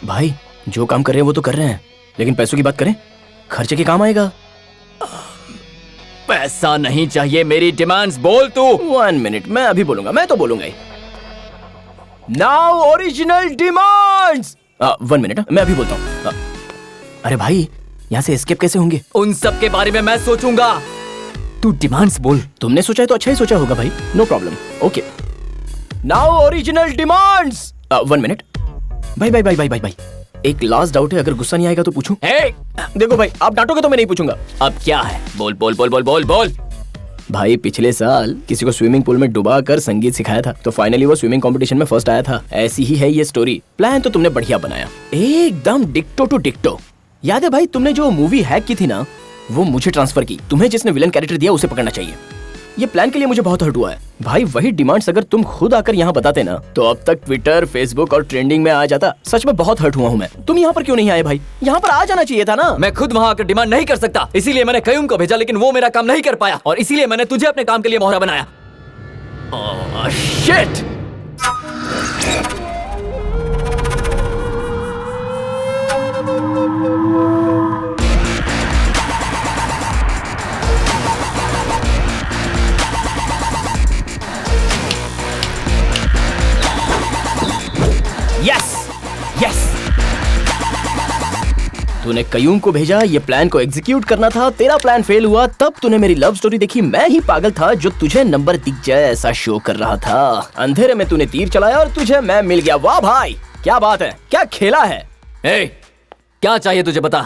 भाई, जो काम कर रहे हैं वो तो कर रहे हैं, लेकिन पैसों की बात करें, खर्चे के काम आएगा। पैसा नहीं चाहिए, मेरी डिमांड्स बोल तू। 1 मिनट, मैं अभी बोलूंगा, मैं तो बोलूंगा ही। Now original demands. 1 मिनट, मैं अभी बोलता हूँ। अरे भाई यहाँ से एस्केप कैसे होंगे? उन सब के बारे में मैं सोचूंगा, तू डिमांड्स बोल। तुमने सोचा है तो अच्छा ही सोचा होगा भाई, no problem. Okay now original demands. 1 minute भाई भाई भाई भाई भाई भाई, एक लास्ट डाउट है, अगर गुस्सा नहीं आएगा तो पूछूं? देखो भाई, आप डांटोगे तो मैं नहीं पूछूंगा। अब क्या है? बोल बोल बोल बोल बोल बोल। भाई पिछले साल किसी को स्विमिंग पूल में डुबा कर संगीत सिखाया था, तो फाइनली वो स्विमिंग कंपटीशन में फर्स्ट आया था। ऐसी ही है ये स्टोरी। प्लान तो तुमने बढ़िया बनाया, एकदम डिक्टो टू डिक्टो। याद है भाई, तुमने जो मूवी हैक की थी ना, वो मुझे ट्रांसफर की। तुम्हें जिसने विलन कैरेक्टर दिया उसे पकड़ना चाहिए। ये प्लान के लिए मुझे बहुत हर्ट हुआ है भाई। वही डिमांड्स अगर तुम खुद आकर यहाँ बताते ना, तो अब तक ट्विटर, फेसबुक और ट्रेंडिंग में आ जाता। सच में बहुत हर्ट हुआ हूँ मैं। तुम यहाँ पर क्यों नहीं आए भाई? यहाँ पर आ जाना चाहिए था ना। मैं खुद वहाँ आकर डिमांड नहीं कर सकता, इसीलिए मैंने कयूम को भेजा, लेकिन वो मेरा काम नहीं कर पाया, और इसीलिए मैंने तुझे अपने काम के लिए मोहरा बनाया। शिट। यस यस, तूने कयूम को भेजा, ये प्लान को एग्जीक्यूट करना था। तेरा प्लान फेल हुआ, तब तूने मेरी लव स्टोरी देखी। मैं ही पागल था जो तुझे नंबर दिख जाए ऐसा शो कर रहा था। अंधेरे में तूने तीर चलाया और तुझे मैं मिल गया। वाह भाई क्या बात है, क्या खेला है। क्या चाहिए तुझे बता।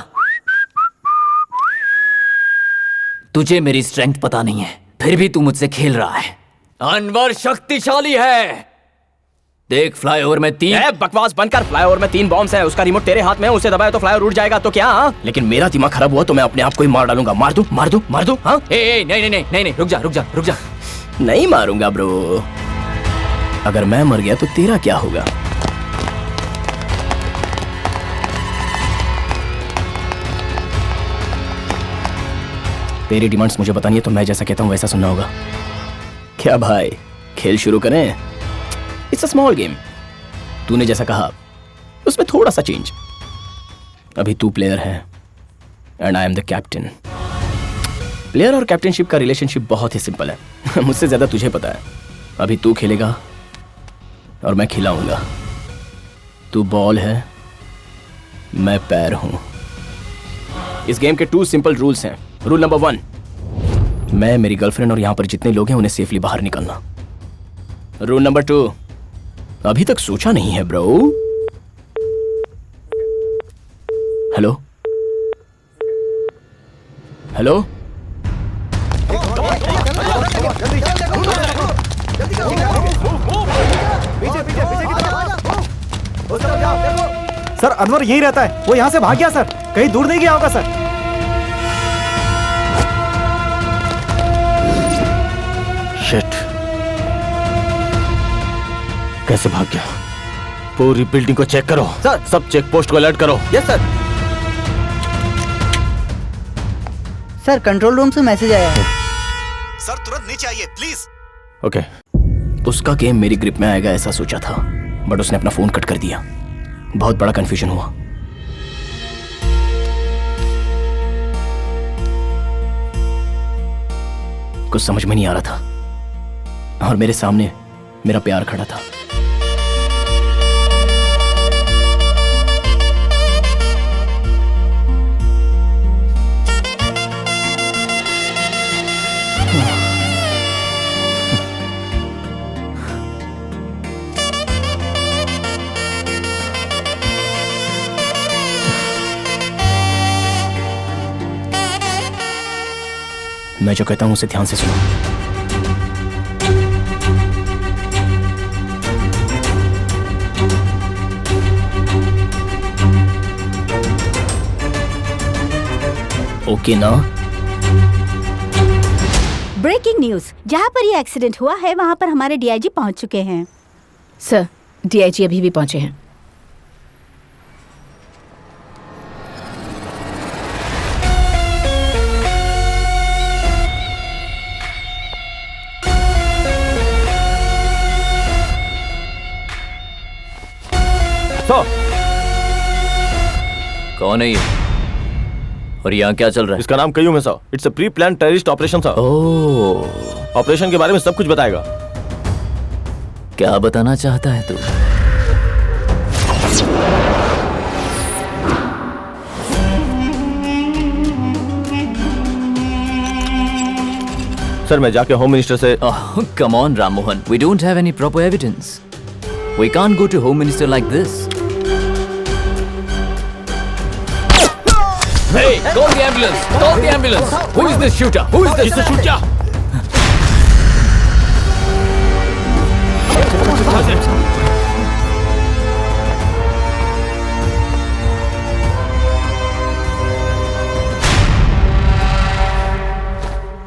तुझे मेरी स्ट्रेंथ पता नहीं है, फिर भी तू मुझसे खेल रहा है। अनवर शक्तिशाली है। देख फ्लाईओवर में 3। बकवास बंद कर। फ्लाईओवर में 3 बॉम्ब्स हैं, उसका रिमोट तेरे हाथ में है, उसे दबाए तो फ्लाईओवर उड़ जाएगा तो क्या? लेकिन मेरा दिमाग खराब हुआ तो मैं अपने आप को ही मार डालूंगा। मार दूं मार दूं मार दूं? हाँ नहीं नहीं नहीं नहीं, रुक जा रुक जा रुक जा। नहीं मारूंगा ब्रो। अगर मैं मर गया तो तेरा क्या होगा? तेरी डिमांड्स मुझे बतानी है तो मैं जैसा कहता हूँ वैसा सुनना होगा। क्या भाई, खेल शुरू करें? It's a small game. तूने जैसा कहा उसमें थोड़ा सा चेंज। अभी तू प्लेयर है and I am the captain. Player और कैप्टनशिप का रिलेशनशिप बहुत ही सिंपल है। मुझसे ज्यादा तुझे पता है। अभी तू खेलेगा और मैं खिलाऊंगा। तू बॉल है, मैं पैर हूं। इस गेम के 2 सिंपल रूल्स हैं। रूल नंबर 1, मैं, मेरी गर्लफ्रेंड और यहां पर जितने लोग हैं उन्हें सेफली बाहर निकालना। रूल नंबर 2, अभी तक सोचा नहीं है bro. Hello hello, sir Anwar यही रहता है, वो यहाँ से भाग गया सर, कहीं दूर नहीं गया होगा सर। शिट, कैसे भाग गया? पूरी बिल्डिंग को चेक करो सर, सब चेक पोस्ट को अलर्ट करो। Yes sir. Sir control room से मैसेज आया है। सर तुरंत नीचे आइए प्लीज। ओके। उसका गेम मेरी ग्रिप में आएगा ऐसा सोचा था, बट उसने अपना फोन कट कर दिया। बहुत बड़ा कंफ्यूजन हुआ। कुछ समझ में नहीं आ रहा था और मेरे सामने मेरा प्यार खड़ा था। मैं जो कहता हूँ उसे ध्यान से सुनो। ओके ना? ब्रेकिंग न्यूज, जहाँ पर ये एक्सीडेंट हुआ है वहाँ पर हमारे डीआईजी पहुँच चुके हैं। सर, डीआईजी अभी भी पहुंचे हैं। कौन है ये और यहाँ क्या चल रहा है? इसका नाम कयूम है sir. It's a pre plan terrorist operation sir. Operation के बारे में सब कुछ बताएगा। क्या बताना चाहता है तू? सर मैं जाके होम मिनिस्टर से come on Ram Mohan, we don't have any proper evidence. We can't go to home minister like this. Hey, call the ambulance! Call the ambulance! Who is this shooter? Who is this? He's the shooter!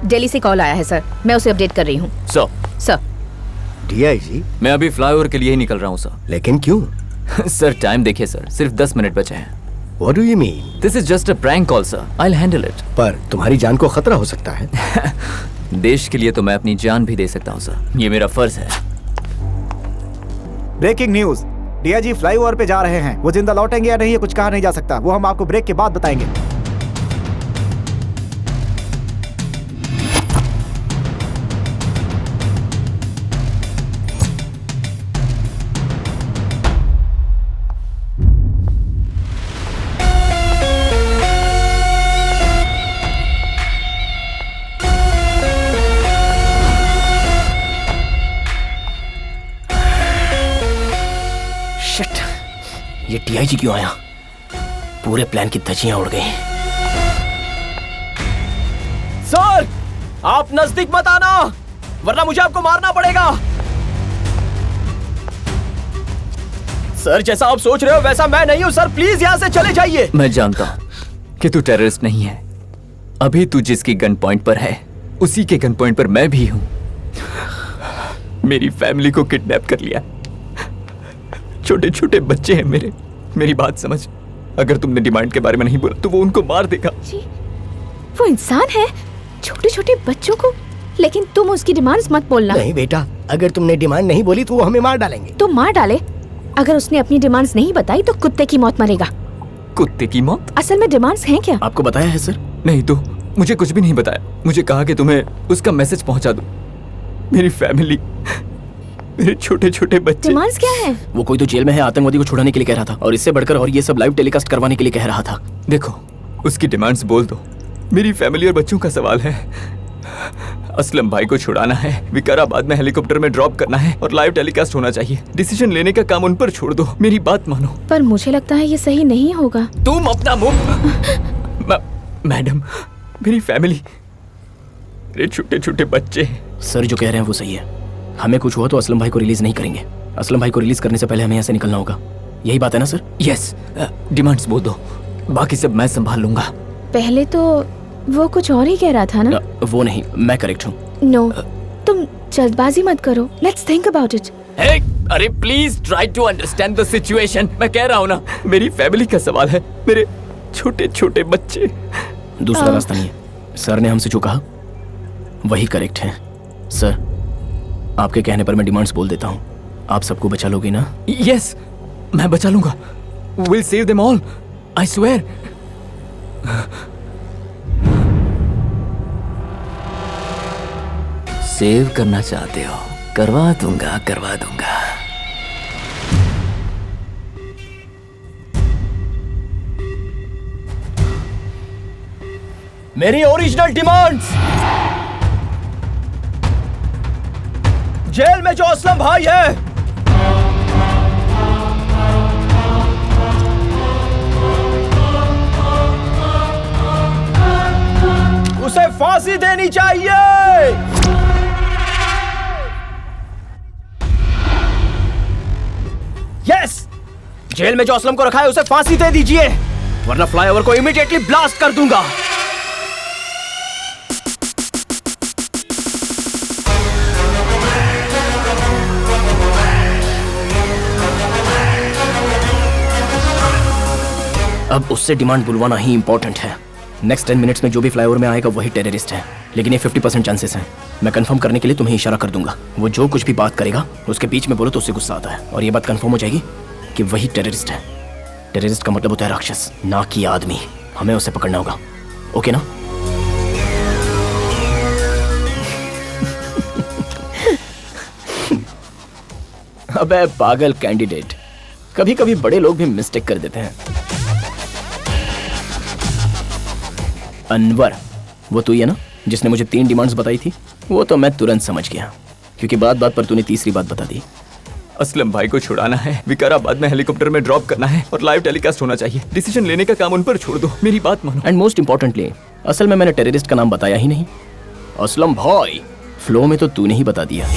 Delhi से call आया है sir, मैं उसे update कर रही हूँ। Sir DIG, मैं अभी फ्लाईओवर के लिए ही निकल रहा हूँ सर। लेकिन क्यों? सर टाइम देखिए सर, सिर्फ 10 मिनट बचे हैं। What do you mean? This is just a prank call, sir. I'll handle it. पर तुम्हारी जान को खतरा हो सकता है। देश के लिए तो मैं अपनी जान भी दे सकता हूँ सर, ये मेरा फर्ज है। ब्रेकिंग न्यूज, डीआईजी फ्लाईओवर पे जा रहे हैं। वो जिंदा लौटेंगे या नहीं ये कुछ कहा नहीं जा सकता। वो हम आपको ब्रेक के बाद बताएंगे। ये डीआईजी क्यों आया? पूरे प्लान की धज्जियां उड़ गई। सर, आप नजदीक मत आना, वरना मुझे आपको मारना पड़ेगा। सर, जैसा आप सोच रहे हो वैसा मैं नहीं हूं सर। प्लीज यहाँ से चले जाइए। मैं जानता हूं कि तू टेररिस्ट नहीं है। अभी तू जिसकी गन पॉइंट पर है उसी के गन पॉइंट पर मैं भी हूं। मेरी फैमिली को किडनैप कर लिया। छोटे छोटे बच्चे हैं मेरे। मेरी बात समझ। अगर तुमने डिमांड के बारे में नहीं बोला तो वो उनको मार देगा। वो इंसान है, छोटे छोटे बच्चों को। लेकिन तुम उसकी डिमांड्स मत बोलना। नहीं बेटा, अगर तुमने डिमांड नहीं बोली तो वो हमें मार डालेंगे। तो मार डाले। अगर उसने अपनी डिमांड्स नहीं बताई तो कुत्ते की मौत मरेगा। कुत्ते की मौत? असल में डिमांड्स हैं क्या? आपको बताया है सर? नहीं तो मुझे कुछ भी नहीं बताया। मुझे कहा कि तुम्हें उसका मैसेज पहुंचा दो। मेरी फैमिली, मेरे छोटे छोटे बच्चे। डिमांड्स क्या है? वो कोई तो जेल में है, आतंकवादी को छुड़ाने के लिए कह रहा था, और इससे बढ़कर और ये सब लाइव टेलीकास्ट करवाने के लिए कह रहा था। देखो, उसकी डिमांड्स बोल दो। मेरी फैमिली और बच्चों का सवाल है। असलम भाई को छुड़ाना है, विकाराबाद में हेलीकॉप्टर में ड्रॉप करना है और लाइव टेलीकास्ट होना चाहिए। डिसीजन लेने का काम उन पर छोड़ दो। मेरी बात मानो। पर मुझे लगता है ये सही नहीं होगा। तुम अपना मुंह। मैडम, मेरी फैमिली, मेरे छोटे छोटे बच्चे। सर जो कह रहे हैं वो सही है। हमें कुछ हुआ तो असलम भाई को रिलीज नहीं करेंगे। असलम भाई को रिलीज करने से पहले हमें यहाँ से निकलना होगा। यही बात है ना सर? यस। डिमांड्स बोल दो, बाकी सब मैं संभाल लूंगा। पहले तो वो कुछ और ही कह रहा था ना? वो नहीं, मैं करेक्ट हूँ। नो, तुम जल्दबाजी मत करो। Let's think about it. अरे please try to understand the situation. मैं कह रहा हूँ ना, मेरी फैमिली का सवाल है, मेरे छोटे छोटे बच्चे। दूसरा रास्ता नहीं है। सर ने हमसे जो कहा वही करेक्ट है। सर, आपके कहने पर मैं डिमांड्स बोल देता हूँ। आप सबको बचा लोगे ना? यस, मैं बचा लूंगा। We'll save them all, I swear. Save करना चाहते हो? करवा दूंगा, करवा दूंगा। मेरी ओरिजिनल डिमांड्स, जेल में जो असलम भाई है उसे फांसी देनी चाहिए। यस, जेल में जो असलम को रखा है उसे फांसी दे दीजिए, वरना फ्लाईओवर को इमीडिएटली ब्लास्ट कर दूंगा। अब उससे डिमांड बुलवाना ही इंपॉर्टेंट है। नेक्स्ट 10 मिनट्स में जो भी फ्लाईओवर में आएगा वही टेररिस्ट है, लेकिन ये 50% चांसेस हैं। मैं कंफर्म करने के लिए तुम्हें इशारा कर दूंगा। वो जो कुछ भी बात करेगा उसके बीच में बोलो तो उससे गुस्सा आता है, और ये बात कंफर्म हो जाएगी कि वही टेररिस्ट है। टेररिस्ट का मतलब होता है राक्षस, ना कि आदमी। हमें उसे पकड़ना होगा, ओके ना? अबे पागल कैंडिडेट, कभी कभी बड़े लोग भी मिस्टेक कर देते हैं। अनवर, वो तू ही है ना जिसने मुझे 3 डिमांड्स बताई थी? वो तो मैं तुरंत समझ गया, क्योंकि बात बात पर तूने तीसरी बात बता दी। असलम भाई को छुड़ाना है, विकाराबाद में हेलीकॉप्टर में ड्रॉप करना है और लाइव टेलीकास्ट होना चाहिए। डिसीजन लेने का काम उन पर छोड़ दो, मेरी बात मानो। एंड मोस्ट इंपॉर्टेंटली, असल में मैंने टेररिस्ट का नाम बताया ही नहीं। असलम भाई, फ्लो में तो तूने ही बता दिया।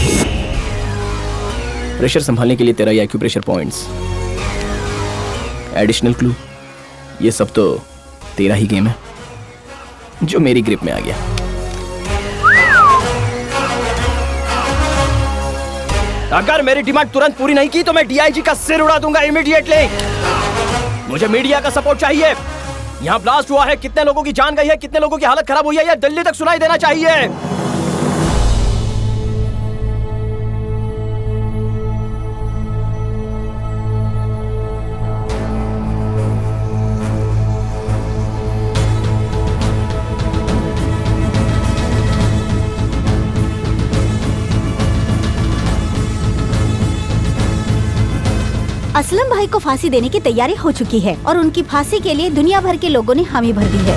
प्रेशर संभालने के लिए तेरा ये एक्यूप्रेशर पॉइंट्स, एडिशनल क्लू, ये सब तो तेरा ही गेम है जो मेरी ग्रिप में आ गया। अगर मेरी डिमांड तुरंत पूरी नहीं की तो मैं डीआईजी का सिर उड़ा दूंगा इमीडिएटली। मुझे मीडिया का सपोर्ट चाहिए। यहाँ ब्लास्ट हुआ है, कितने लोगों की जान गई है, कितने लोगों की हालत खराब हुई है, ये दिल्ली तक सुनाई देना चाहिए। असलम भाई को फांसी देने की तैयारी हो चुकी है और उनकी फांसी के लिए दुनिया भर के लोगों ने हामी भर दी है।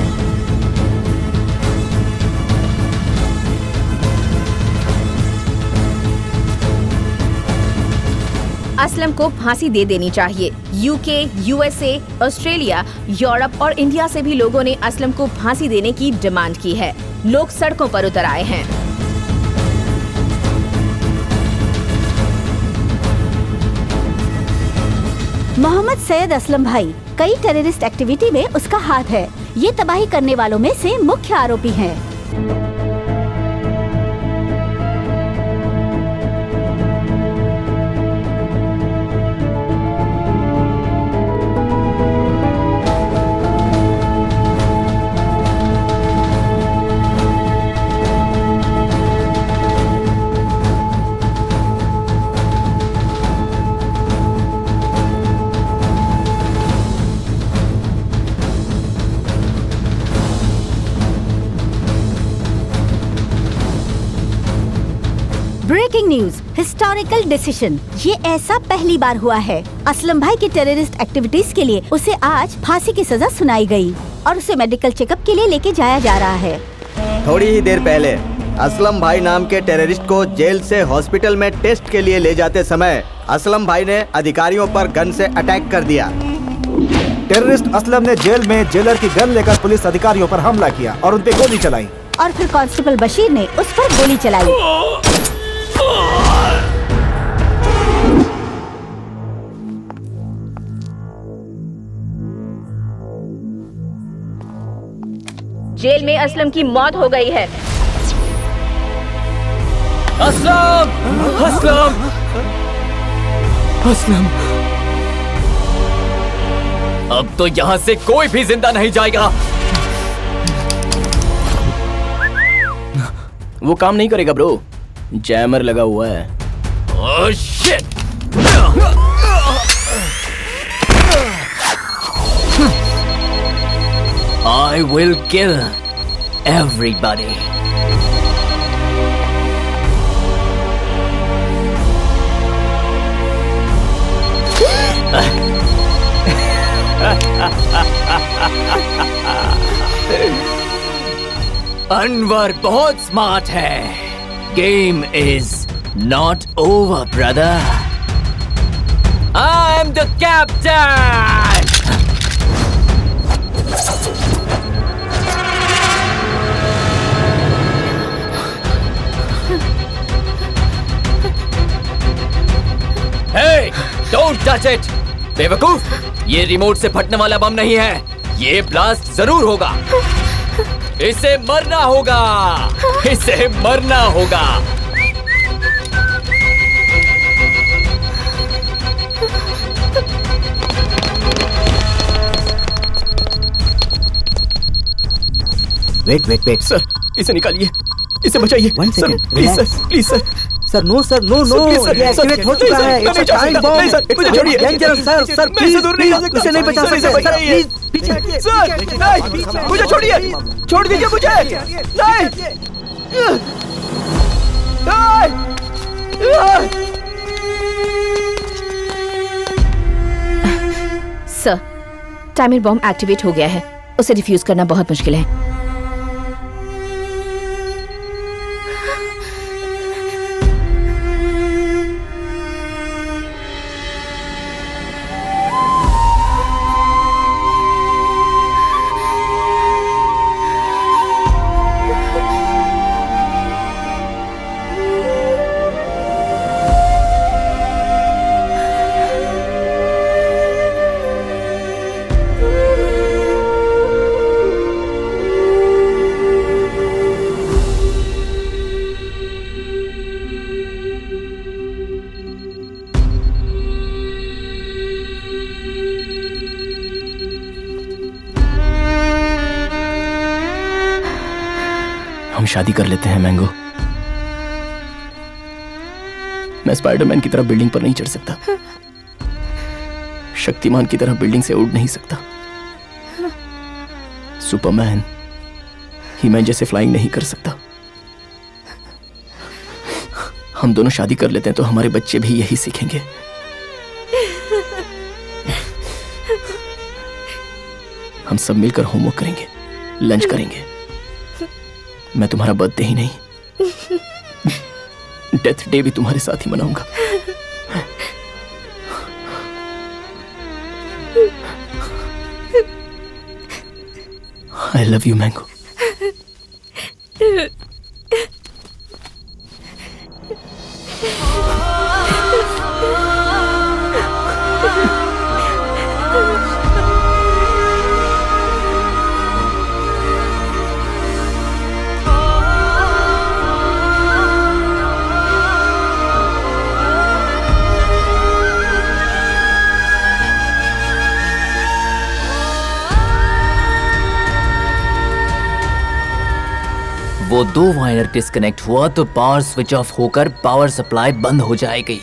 असलम को फांसी दे देनी चाहिए। यूके, यूएसए, ऑस्ट्रेलिया, यूरोप और इंडिया से भी लोगों ने असलम को फांसी देने की डिमांड की है। लोग सड़कों पर उतर आए हैं। मोहम्मद सैयद असलम भाई, कई टेररिस्ट एक्टिविटी में उसका हाथ है। ये तबाही करने वालों में से मुख्य आरोपी हैं। Breaking news, historical decision. ये ऐसा पहली बार हुआ है। असलम भाई की टेररिस्ट एक्टिविटीज के लिए उसे आज फांसी की सजा सुनाई गई और उसे मेडिकल चेकअप के लिए लेके जाया जा रहा है। थोड़ी ही देर पहले असलम भाई नाम के टेररिस्ट को जेल से हॉस्पिटल में टेस्ट के लिए ले जाते समय असलम भाई ने अधिकारियों पर गन से अटैक कर दिया। टेररिस्ट असलम ने जेल में जेलर की गन लेकर पुलिस अधिकारियों पर हमला किया और उन पे गोली चलाई, और फिर कांस्टेबल बशीर ने उस पर गोली चलाई। जेल में असलम की मौत हो गई है। असलम! असलम! असलम! अब तो यहाँ से कोई भी जिंदा नहीं जाएगा। वो काम नहीं करेगा ब्रो, जैमर लगा हुआ है। Oh shit! I will kill everybody. Anwar बहुत स्मार्ट है। Game is not over, brother. I'm the captain. Touch it बेवकूफ, ये रिमोट से फटने वाला बम नहीं है, ये ब्लास्ट जरूर होगा। इसे मरना होगा, इसे मरना होगा। वेट सर, इसे निकालिए, इसे बचाइए। Sir please sir, please sir. Sir no sir, no ये एक्टिवेट हो चुका है। It's time bomb. मुझे छोड़िए। डेंजरस सर, सर प्लीज उसे नहीं बचा सकते सर, प्लीज पीछे हटिए। सर नहीं, मुझे छोड़िए, छोड़ दीजिए मुझे। सर, टाइमर बॉम्ब एक्टिवेट हो गया है, उसे डिफ्यूज करना बहुत मुश्किल है। हम शादी कर लेते हैं मैंगो। मैं स्पाइडरमैन की तरह बिल्डिंग पर नहीं चढ़ सकता, शक्तिमान की तरह बिल्डिंग से उड़ नहीं सकता, सुपरमैन हीमैन जैसे फ्लाइंग नहीं कर सकता। हम दोनों शादी कर लेते हैं तो हमारे बच्चे भी यही सीखेंगे। हम सब मिलकर होमवर्क करेंगे, लंच करेंगे। मैं तुम्हारा बर्थडे ही नहीं, डेथ डे भी तुम्हारे साथ ही मनाऊंगा। I love you, Mango. वो 2 वायर डिस्कनेक्ट हुआ तो पावर स्विच ऑफ होकर पावर सप्लाई बंद हो जाएगी।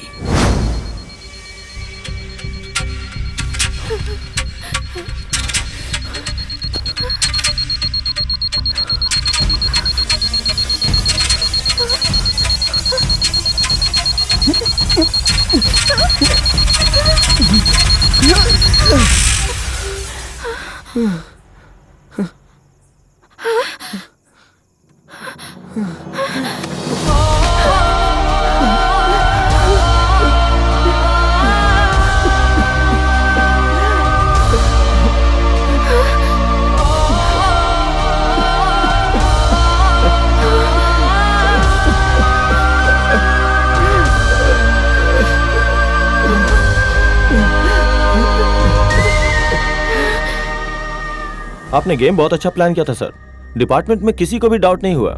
आपने गेम बहुत अच्छा प्लान किया था सर। डिपार्टमेंट में किसी को भी डाउट नहीं हुआ।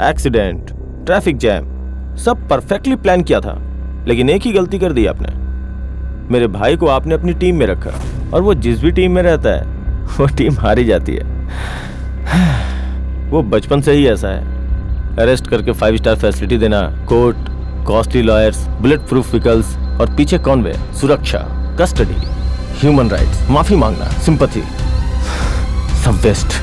एक्सीडेंट, ट्रैफिक जैम, सब परफेक्टली प्लान किया था, लेकिन एक ही गलती कर दी आपने। मेरे भाई को आपने अपनी टीम में रखा, और वो जिस भी टीम में रहता है वो टीम हारी जाती है। वो बचपन से ही ऐसा है। अरेस्ट करके 5 स्टार फैसिलिटी देना, court, costly lawyers, bullet proof vehicles, और पीछे कॉन्वे, सुरक्षा, कस्टडी, ह्यूमन राइट्स, माफी मांगना, सिंपैथी, सब वेस्ट।